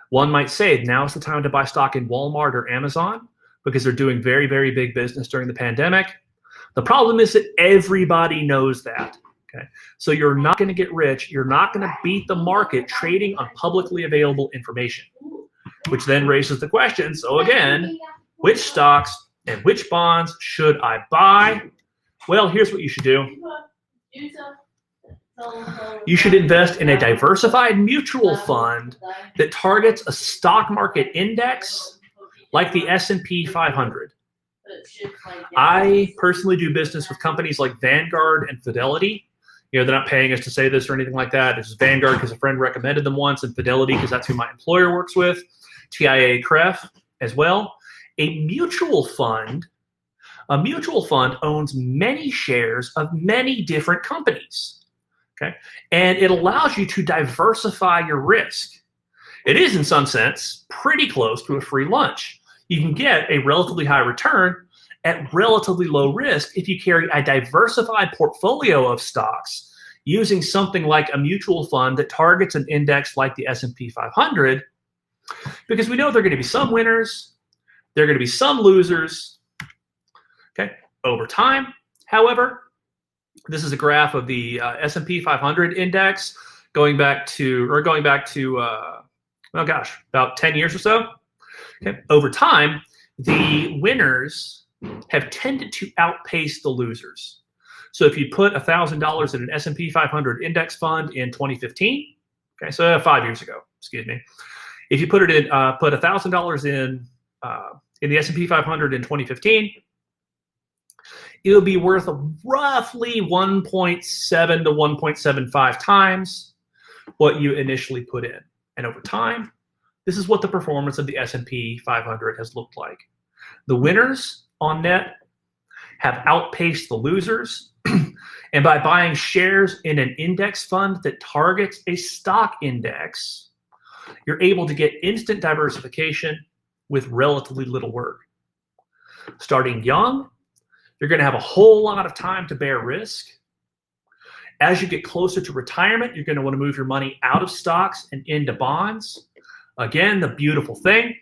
one might say now's the time to buy stock in Walmart or Amazon because they're doing very, very big business during the pandemic. The problem is that everybody knows that. Okay, so you're not going to get rich. You're not going to beat the market trading on publicly available information, which then raises the question, so again, which stocks and which bonds should I buy? Well, here's what you should do. You should invest in a diversified mutual fund that targets a stock market index like the S&P 500. I personally do business with companies like Vanguard and Fidelity. You know, they're not paying us to say this or anything like that. It's just Vanguard because a friend recommended them once, and Fidelity because that's who my employer works with. TIA CREF as well. A mutual fund owns many shares of many different companies. Okay, and it allows you to diversify your risk. It is, in some sense, pretty close to a free lunch. You can get a relatively high return at relatively low risk if you carry a diversified portfolio of stocks using something like a mutual fund that targets an index like the S&P 500, because we know there are going to be some winners, there are going to be some losers. Okay, over time, however, this is a graph of the S&P 500 index going back to about 10 years or so. Okay. Over time, the winners have tended to outpace the losers. So if you put $1,000 in an S&P 500 index fund in 2015, okay, so 5 years ago, excuse me. If you put $1,000 in the S&P 500 in 2015, it'll be worth roughly 1.7 to 1.75 times what you initially put in. And over time, this is what the performance of the S&P 500 has looked like. The winners on net have outpaced the losers. And by buying shares in an index fund that targets a stock index, you're able to get instant diversification with relatively little work. Starting young, you're going to have a whole lot of time to bear risk. As you get closer to retirement, you're going to want to move your money out of stocks and into bonds. Again, the beautiful thing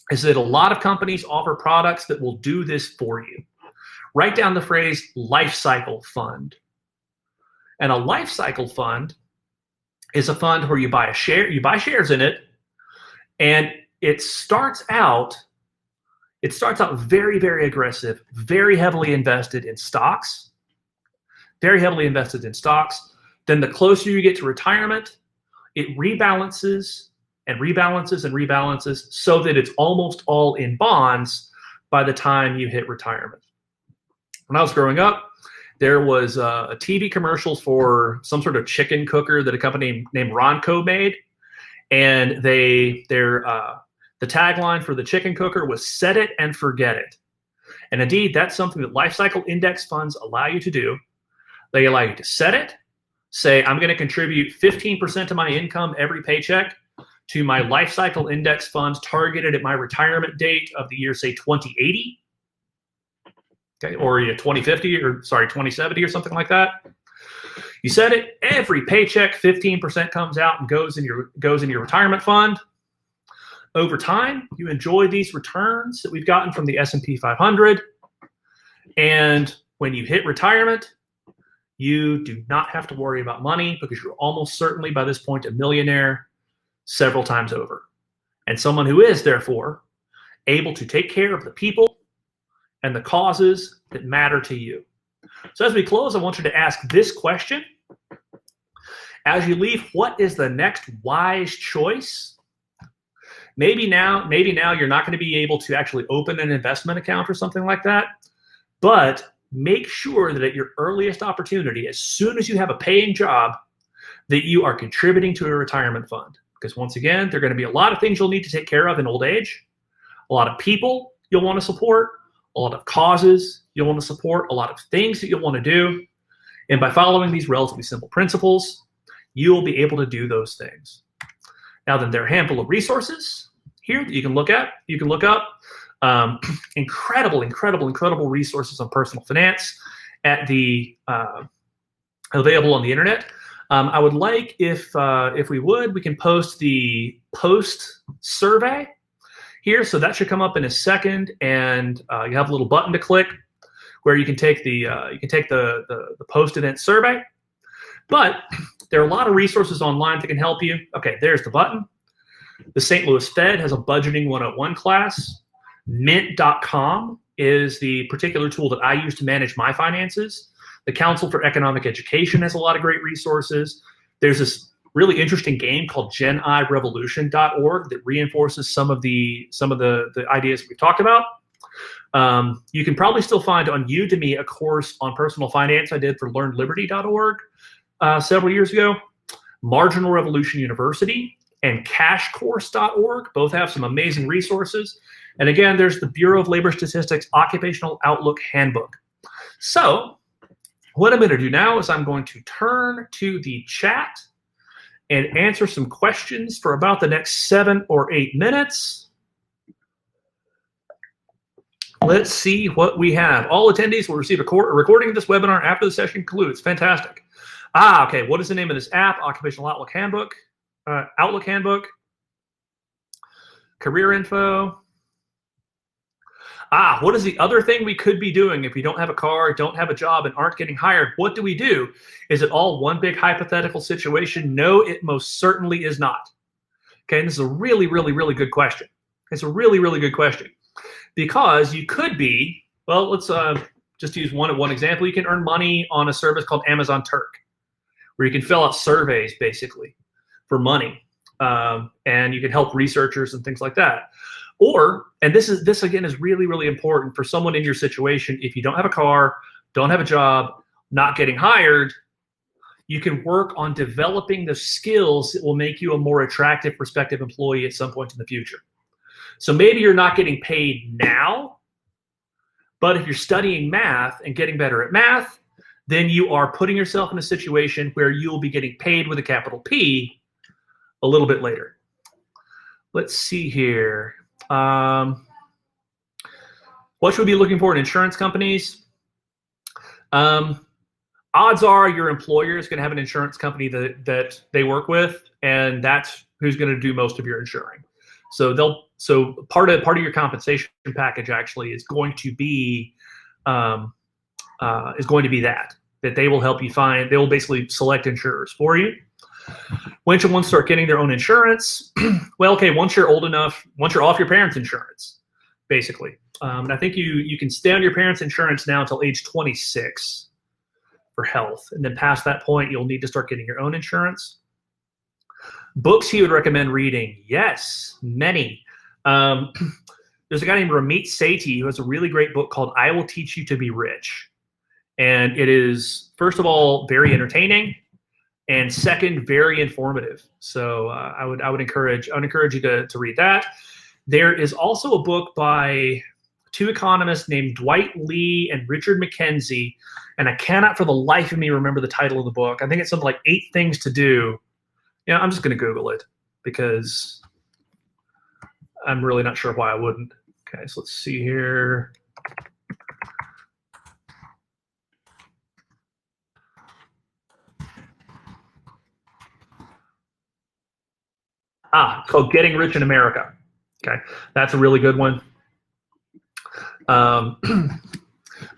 is that a lot of companies offer products that will do this for you. Write down the phrase life cycle fund. And a life cycle fund is a fund where you buy shares in it, and it starts out very, very aggressive, very heavily invested in stocks. Then the closer you get to retirement, it rebalances and rebalances and rebalances so that it's almost all in bonds by the time you hit retirement. When I was growing up, there was a TV commercial for some sort of chicken cooker that a company named Ronco made, and the tagline for the chicken cooker was "Set it and forget it." And indeed, that's something that life cycle index funds allow you to do. They allow you to set it, say, I'm going to contribute 15% of my income every paycheck to my life cycle index funds targeted at my retirement date of the year, say 2080, okay, or 2050, or 2070 or something like that. You set it, every paycheck, 15% comes out and goes in your retirement fund. Over time, you enjoy these returns that we've gotten from the S&P 500. And when you hit retirement, You do not have to worry about money because you're almost certainly by this point a millionaire several times over. And someone who is, therefore, able to take care of the people and the causes that matter to you. So as we close, I want you to ask this question. As you leave, what is the next wise choice? Maybe now you're not going to be able to actually open an investment account or something like that, but make sure that at your earliest opportunity, as soon as you have a paying job, that you are contributing to a retirement fund. Because once again, there are going to be a lot of things you'll need to take care of in old age, a lot of people you'll want to support, a lot of causes you'll want to support, a lot of things that you'll want to do. And by following these relatively simple principles, you'll be able to do those things. Now then, there are a handful of resources here that you can look at. You can look up incredible resources on personal finance at the available on the internet. I would like if we can post the post survey here. So that should come up in a second, and you have a little button to click where you can take the post event survey. But there are a lot of resources online that can help you. Okay, there's the button. The St. Louis Fed has a budgeting 101 class. Mint.com is the particular tool that I use to manage my finances. The Council for Economic Education has a lot of great resources. There's this really interesting game called genirevolution.org that reinforces some of the ideas we've talked about. You can probably still find on Udemy a course on personal finance I did for learnliberty.org several years ago. Marginal Revolution University and cashcourse.org both have some amazing resources. And again, there's the Bureau of Labor Statistics Occupational Outlook Handbook. So what I'm going to do now is I'm going to turn to the chat and answer some questions for about the next 7 or 8 minutes. Let's see what we have. All attendees will receive a recording of this webinar after the session concludes. Fantastic. Okay. What is the name of this app? Occupational Outlook Handbook. Outlook Handbook. Career info. What is the other thing we could be doing if you don't have a car, don't have a job, and aren't getting hired? What do we do? Is it all one big hypothetical situation? No, it most certainly is not. Okay, and this is a really good question. It's a really good question. Because you could be, well, let's just use one example. You can earn money on a service called Amazon Turk, where you can fill out surveys, basically, for money. And you can help researchers and things like that. Or, and this again is really important for someone in your situation, if you don't have a car, don't have a job, not getting hired, you can work on developing the skills that will make you a more attractive prospective employee at some point in the future. So maybe you're not getting paid now, but if you're studying math and getting better at math, then you are putting yourself in a situation where you will be getting paid with a capital P a little bit later. Let's see here. What should we be looking for in insurance companies? Odds are your employer is going to have an insurance company that they work with, and that's who's going to do most of your insuring. So part of your compensation package actually is going to be that they will help you find. They will basically select insurers for you. When should one start getting their own insurance? Well, okay, once you're old enough, once you're off your parents' insurance, basically. And I think you can stay on your parents' insurance now until age 26 for health. And then past that point, you'll need to start getting your own insurance. Books he would recommend reading. Yes, many. There's a guy named Ramit Sethi who has a really great book called I Will Teach You to Be Rich. And it is, first of all, very entertaining. And second, very informative. So I would encourage you to read that. There is also a book by two economists named Dwight Lee and Richard McKenzie, and I cannot for the life of me remember the title of the book. I think it's something like 8 Things to Do. Yeah, I'm just going to Google it because I'm really not sure why I wouldn't. Okay, so let's see here. Called Getting Rich in America. Okay, that's a really good one.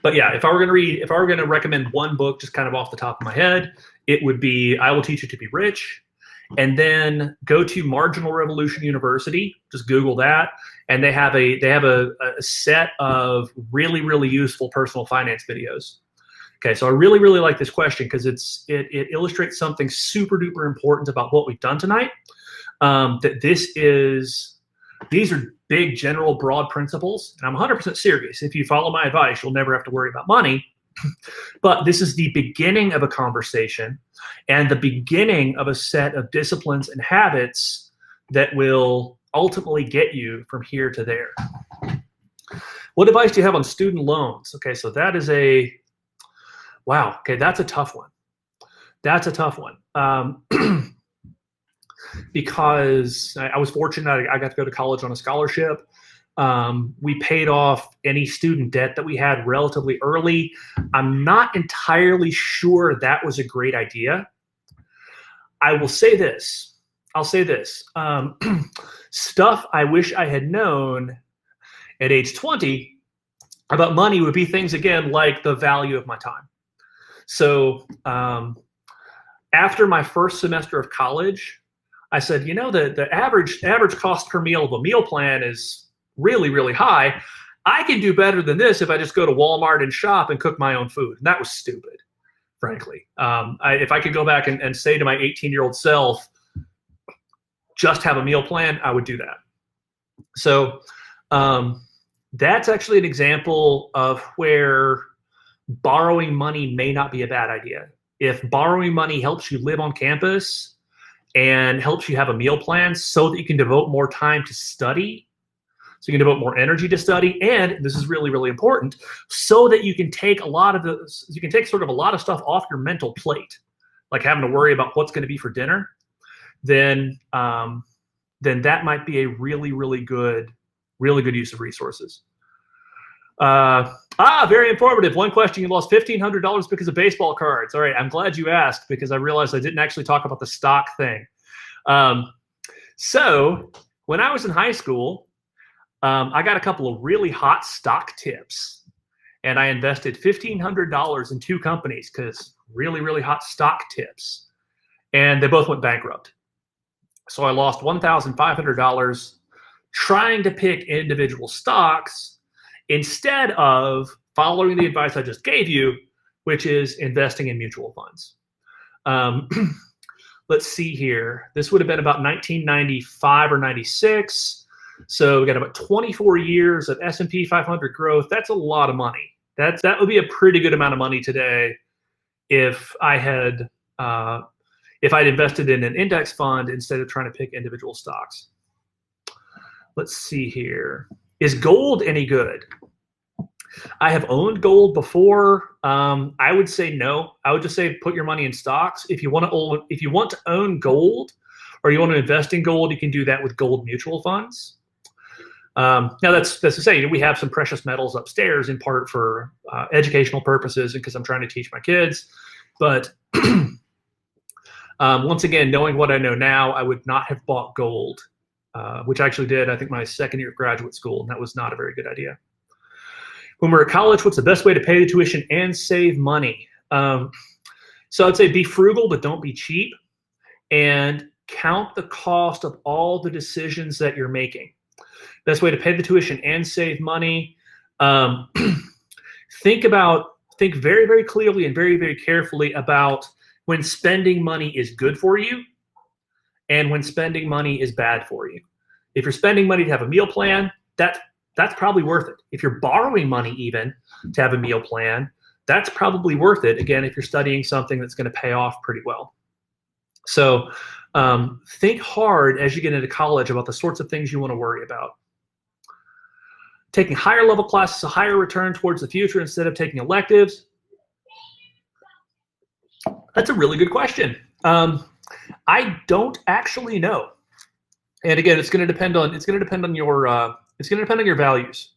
But yeah, if I were going to recommend one book just kind of off the top of my head, it would be I Will Teach You to Be Rich. And then go to Marginal Revolution University. Just Google that, and they have a set of really, really useful personal finance videos. Okay, so I really, really like this question because it illustrates something super duper important about what we've done tonight. That these are big, general, broad principles, and I'm 100% serious. If you follow my advice, you'll never have to worry about money. But this is the beginning of a conversation and the beginning of a set of disciplines and habits that will ultimately get you from here to there. What advice do you have on student loans? Okay, so that is wow, okay, that's a tough one. That's a tough one. Because I was fortunate, I got to go to college on a scholarship. We paid off any student debt that we had relatively early. I'm not entirely sure that was a great idea. I will say this. I'll say this. Stuff I wish I had known at age 20 about money would be things, again, like the value of my time. So after my first semester of college, I said, the average cost per meal of a meal plan is really, really high. I can do better than this if I just go to Walmart and shop and cook my own food. And that was stupid, frankly. If I could go back and say to my 18-year-old self, just have a meal plan, I would do that. So that's actually an example of where borrowing money may not be a bad idea. If borrowing money helps you live on campus and helps you have a meal plan so that you can devote more time to study, so you can devote more energy to study, and this is really, really important, so that you can take sort of a lot of stuff off your mental plate, like having to worry about what's going to be for dinner, then that might be a really, really good use of resources. Very informative. One question: you lost $1,500 because of baseball cards. All right, I'm glad you asked because I realized I didn't actually talk about the stock thing. So when I was in high school, I got a couple of really hot stock tips, and I invested $1,500 in two companies because really, really hot stock tips, and they both went bankrupt. So I lost $1,500 trying to pick individual stocks instead of following the advice I just gave you, which is investing in mutual funds. Let's see here. This would have been about 1995 or 96. So we got about 24 years of S&P 500 growth. That's a lot of money. That would be a pretty good amount of money today if I'd invested in an index fund instead of trying to pick individual stocks. Let's see here. Is gold any good? I have owned gold before. I would say no. I would just say put your money in stocks. If you want to own gold or you want to invest in gold, you can do that with gold mutual funds. Now that's to say, we have some precious metals upstairs in part for educational purposes and because I'm trying to teach my kids. But once again, knowing what I know now, I would not have bought gold, which I actually did, I think, my second year of graduate school, and that was not a very good idea. When we're at college, what's the best way to pay the tuition and save money? So I'd say be frugal, but don't be cheap, and count the cost of all the decisions that you're making. Best way to pay the tuition and save money. Think very, very clearly and very, very carefully about when spending money is good for you and when spending money is bad for you. If you're spending money to have a meal plan, that's probably worth it. If you're borrowing money even to have a meal plan, that's probably worth it, again, if you're studying something that's going to pay off pretty well. So think hard as you get into college about the sorts of things you want to worry about. Taking higher level classes, a higher return towards the future instead of taking electives. That's a really good question. I don't actually know. And again, it's going to depend on your values.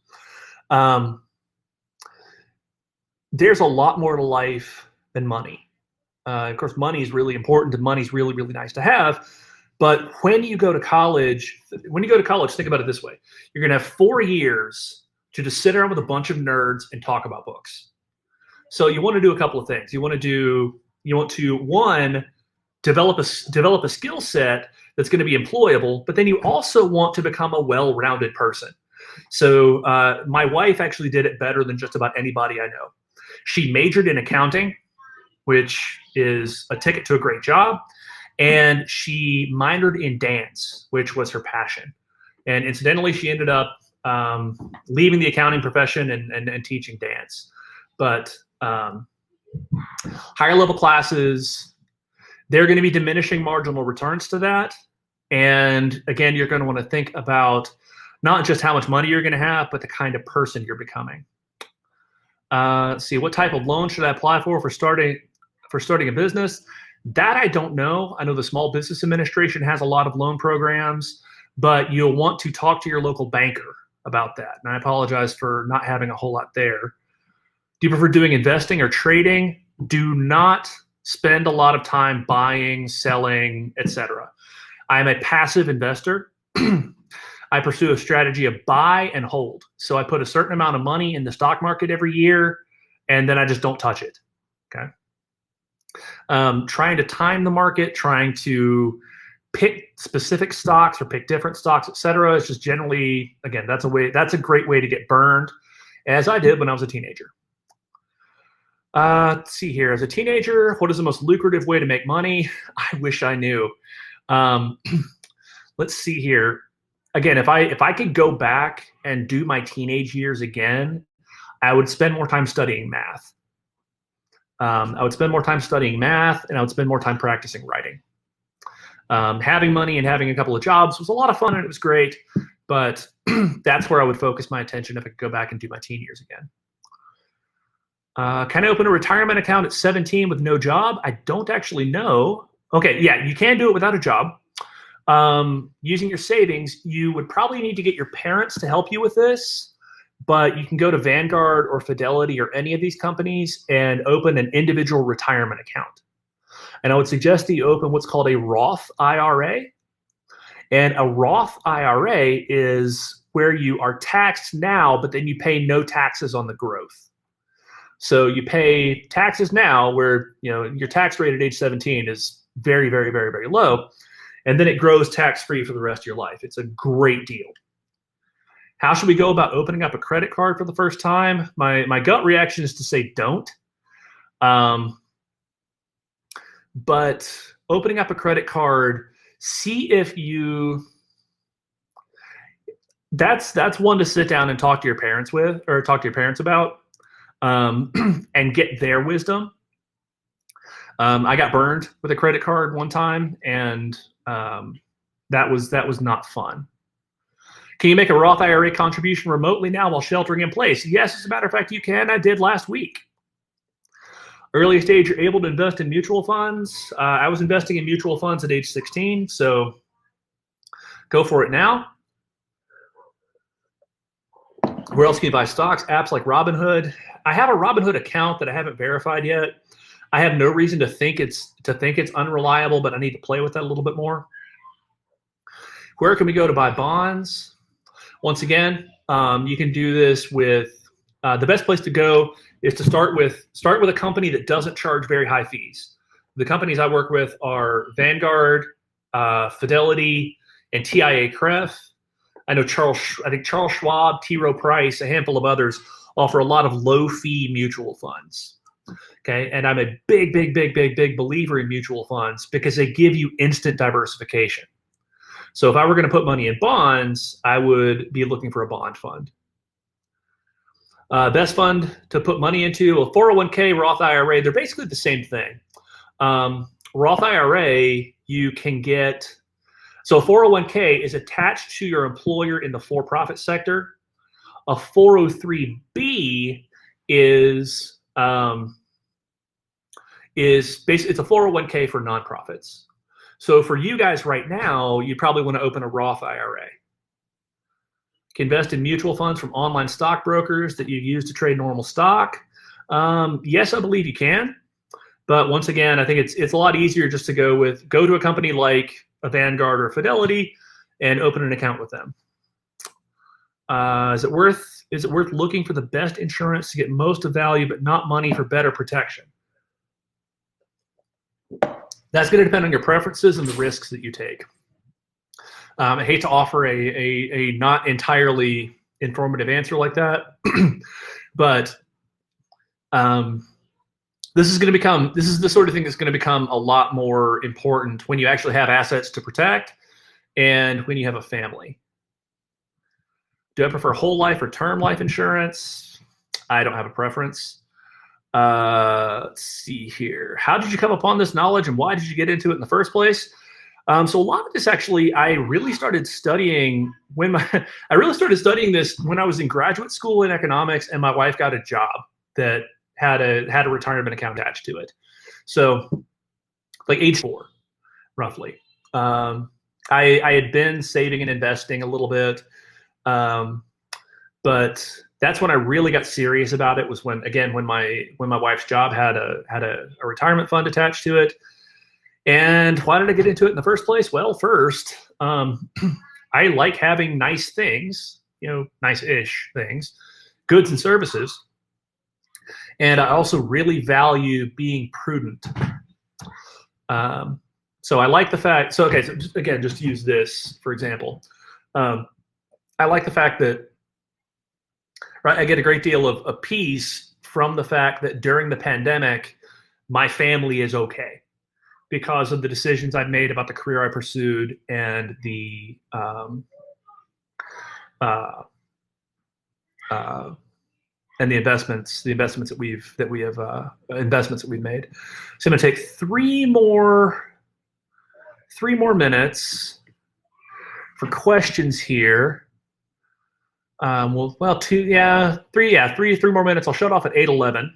There's a lot more to life than money. Of course, money is really important and money is really, really nice to have. But when you go to college, think about it this way. You're going to have 4 years to just sit around with a bunch of nerds and talk about books. So you want to do a couple of things. You want to one, develop a skill set that's going to be employable, but then you also want to become a well-rounded person. So my wife actually did it better than just about anybody I know. She majored in accounting, which is a ticket to a great job, and she minored in dance, which was her passion. And incidentally, she ended up leaving the accounting profession and teaching dance. But higher level classes, they're going to be diminishing marginal returns to that. And again, you're going to want to think about not just how much money you're going to have, but the kind of person you're becoming. Let's see, what type of loan should I apply for starting a business? That I don't know. I know the Small Business Administration has a lot of loan programs, but you'll want to talk to your local banker about that. And I apologize for not having a whole lot there. Do you prefer doing investing or trading? Do not spend a lot of time buying, selling, etc. I'm a passive investor. I pursue a strategy of buy and hold. So I put a certain amount of money in the stock market every year, and then I just don't touch it. Okay. Trying to time the market, trying to pick specific stocks or pick different stocks, etc. It's just generally, again, that's a great way to get burned, as I did when I was a teenager. Let's see here. As a teenager, what is the most lucrative way to make money? I wish I knew. Let's see here. Again, if I could go back and do my teenage years again, I would spend more time studying math. I would spend more time studying math, and I would spend more time practicing writing. Having money and having a couple of jobs was a lot of fun, and it was great, but that's where I would focus my attention if I could go back and do my teen years again. Can I open a retirement account at 17 with no job? I don't actually know. Okay, yeah, you can do it without a job. Using your savings, you would probably need to get your parents to help you with this, but you can go to Vanguard or Fidelity or any of these companies and open an individual retirement account. And I would suggest that you open what's called a Roth IRA. And a Roth IRA is where you are taxed now, but then you pay no taxes on the growth. So you pay taxes now where your tax rate at age 17 is very, very, very, very low. And then it grows tax-free for the rest of your life. It's a great deal. How should we go about opening up a credit card for the first time? My gut reaction is to say don't. But opening up a credit card, see if you that's one to sit down and talk to your parents with, or talk to your parents about, and get their wisdom. I got burned with a credit card one time, and that was not fun. Can you make a Roth IRA contribution remotely now while sheltering in place? Yes, as a matter of fact, you can. I did last week. Earliest age you're able to invest in mutual funds. I was investing in mutual funds at age 16, so go for it now. Where else can you buy stocks? Apps like Robinhood. I have a Robinhood account that I haven't verified yet. I have no reason to think it's unreliable, but I need to play with that a little bit more. Where can we go to buy bonds? Once again, you can do this with the best place to go is to start with a company that doesn't charge very high fees. The companies I work with are Vanguard, Fidelity, and TIAA-CREF. I know Charles Schwab, T. Rowe Price, a handful of others offer a lot of low-fee mutual funds. Okay, and I'm a big believer in mutual funds because they give you instant diversification. So if I were going to put money in bonds, I would be looking for a bond fund. Best fund to put money into, a 401k, Roth IRA, they're basically the same thing. Roth IRA, you can get, so a 401k is attached to your employer in the for-profit sector. A 403b is basically, it's a 401k for nonprofits. So for you guys right now, you probably want to open a Roth IRA. You can invest in mutual funds from online stockbrokers that you use to trade normal stock. Yes, I believe you can. But once again, I think it's a lot easier just to go to a company like a Vanguard or Fidelity and open an account with them. Is it worth Is it worth looking for the best insurance to get most of value, but not money for better protection? That's going to depend on your preferences and the risks that you take. I hate to offer a not entirely informative answer like that, but this is the sort of thing that's going to become a lot more important when you actually have assets to protect and when you have a family. Do I prefer whole life or term life insurance? I don't have a preference. Let's see here. How did you come upon this knowledge and why did you get into it in the first place? So a lot of this actually, I really started studying this when I was in graduate school in economics, and my wife got a job that had a retirement account attached to it. So like age 4, roughly. I had been saving and investing a little bit, but that's when I really got serious about it. Was when my wife's job had a retirement fund attached to it. And why did I get into it in the first place? Well, first, I like having nice things, nice-ish things, goods and services. And I also really value being prudent. So I like the fact, so just to use this, for example, I like the fact that, right, I get a great deal of peace from the fact that during the pandemic, my family is okay because of the decisions I've made about the career I pursued and the investments that we've made. So I'm gonna take three more minutes for questions here. Three more minutes. I'll shut off at 8:11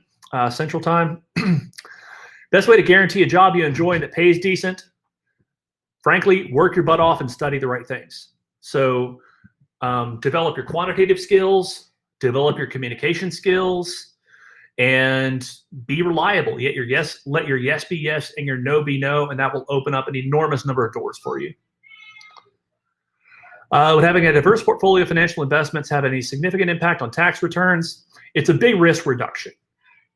Central Time. Best way to guarantee a job you enjoy and that pays decent? Frankly, work your butt off and study the right things. So develop your quantitative skills, develop your communication skills, and be reliable. Let your yes be yes and your no be no, and that will open up an enormous number of doors for you. Would having a diverse portfolio of financial investments have any significant impact on tax returns? It's a big risk reduction.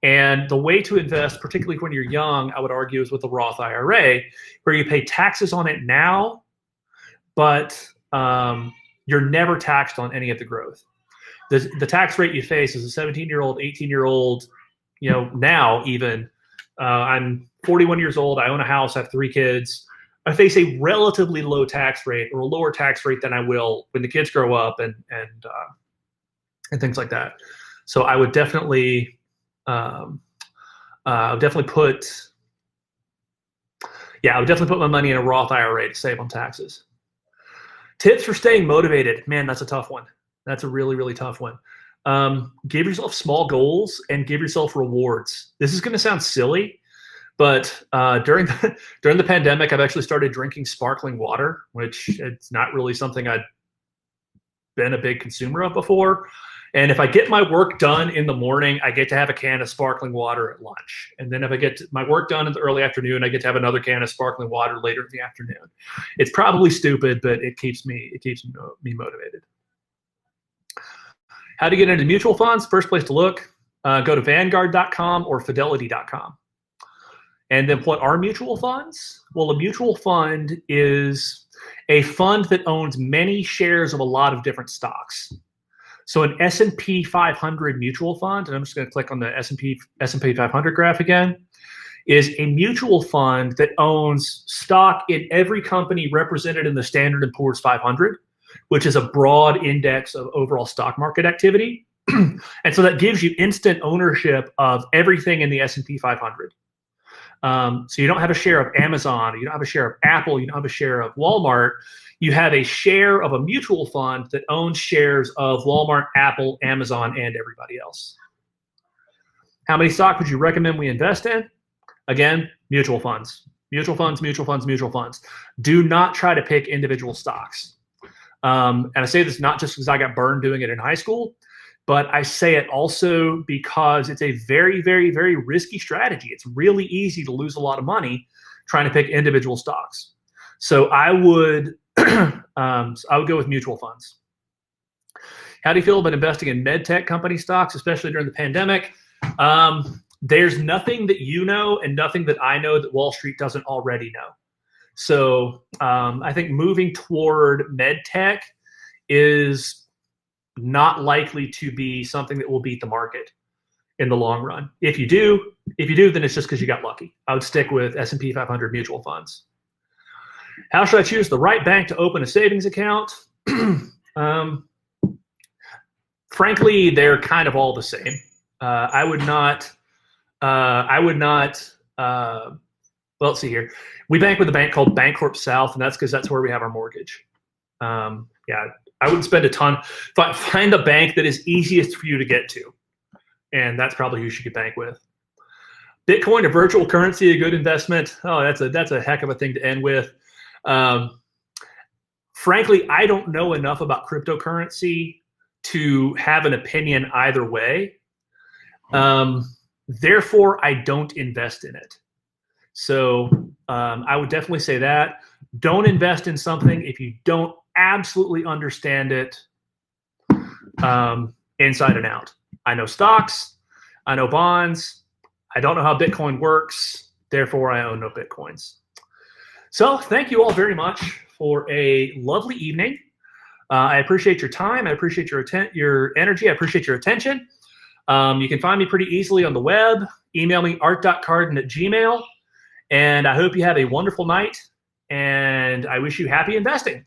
And the way to invest, particularly when you're young, I would argue, is with the Roth IRA, where you pay taxes on it now, but you're never taxed on any of the growth. The tax rate you face as a 17-year-old, 18-year-old, now even, I'm 41 years old, I own a house, I have 3 kids. I face a relatively low tax rate, or a lower tax rate than I will when the kids grow up and things like that. So I would definitely put my money in a Roth IRA to save on taxes. Tips for staying motivated. Man, that's a tough one. That's a really, really tough one. Give yourself small goals and give yourself rewards. This is going to sound silly, but during the pandemic, I've actually started drinking sparkling water, which it's not really something I'd been a big consumer of before. And if I get my work done in the morning, I get to have a can of sparkling water at lunch. And then if I get my work done in the early afternoon, I get to have another can of sparkling water later in the afternoon. It's probably stupid, but it keeps me motivated. How to get into mutual funds? First place to look, go to Vanguard.com or Fidelity.com. And then what are mutual funds? Well, a mutual fund is a fund that owns many shares of a lot of different stocks. So an S&P 500 mutual fund, and I'm just going to click on the S&P 500 graph again, is a mutual fund that owns stock in every company represented in the Standard & Poor's 500, which is a broad index of overall stock market activity. And so that gives you instant ownership of everything in the S&P 500. So you don't have a share of Amazon, you don't have a share of Apple, you don't have a share of Walmart. You have a share of a mutual fund that owns shares of Walmart, Apple, Amazon, and everybody else. How many stocks would you recommend we invest in? Again, mutual funds. Mutual funds, mutual funds, mutual funds. Do not try to pick individual stocks. And I say this not just because I got burned doing it in high school, but I say it also because it's a very, very, very risky strategy. It's really easy to lose a lot of money trying to pick individual stocks. So I would go with mutual funds. How do you feel about investing in med tech company stocks, especially during the pandemic? There's nothing that you know and nothing that I know that Wall Street doesn't already know. So I think moving toward med tech is not likely to be something that will beat the market in the long run. If you do, then it's just because you got lucky. I would stick with S&P 500 mutual funds. How should I choose the right bank to open a savings account? Frankly, they're kind of all the same. I would not. Well, let's see here. We bank with a bank called Bancorp South, and that's because that's where we have our mortgage. Yeah, I wouldn't spend a ton. Find a bank that is easiest for you to get to, and that's probably who you should bank with. Bitcoin or virtual currency, a good investment? Oh, that's a heck of a thing to end with. Frankly, I don't know enough about cryptocurrency to have an opinion either way. Therefore, I don't invest in it. So I would definitely say that. Don't invest in something if you don't absolutely understand it inside and out. I know stocks. I know bonds. I don't know how Bitcoin works. Therefore, I own no Bitcoins. So thank you all very much for a lovely evening. I appreciate your time. I appreciate your energy. I appreciate your attention. You can find me pretty easily on the web. Email me art.carden@gmail.com. And I hope you have a wonderful night. And I wish you happy investing.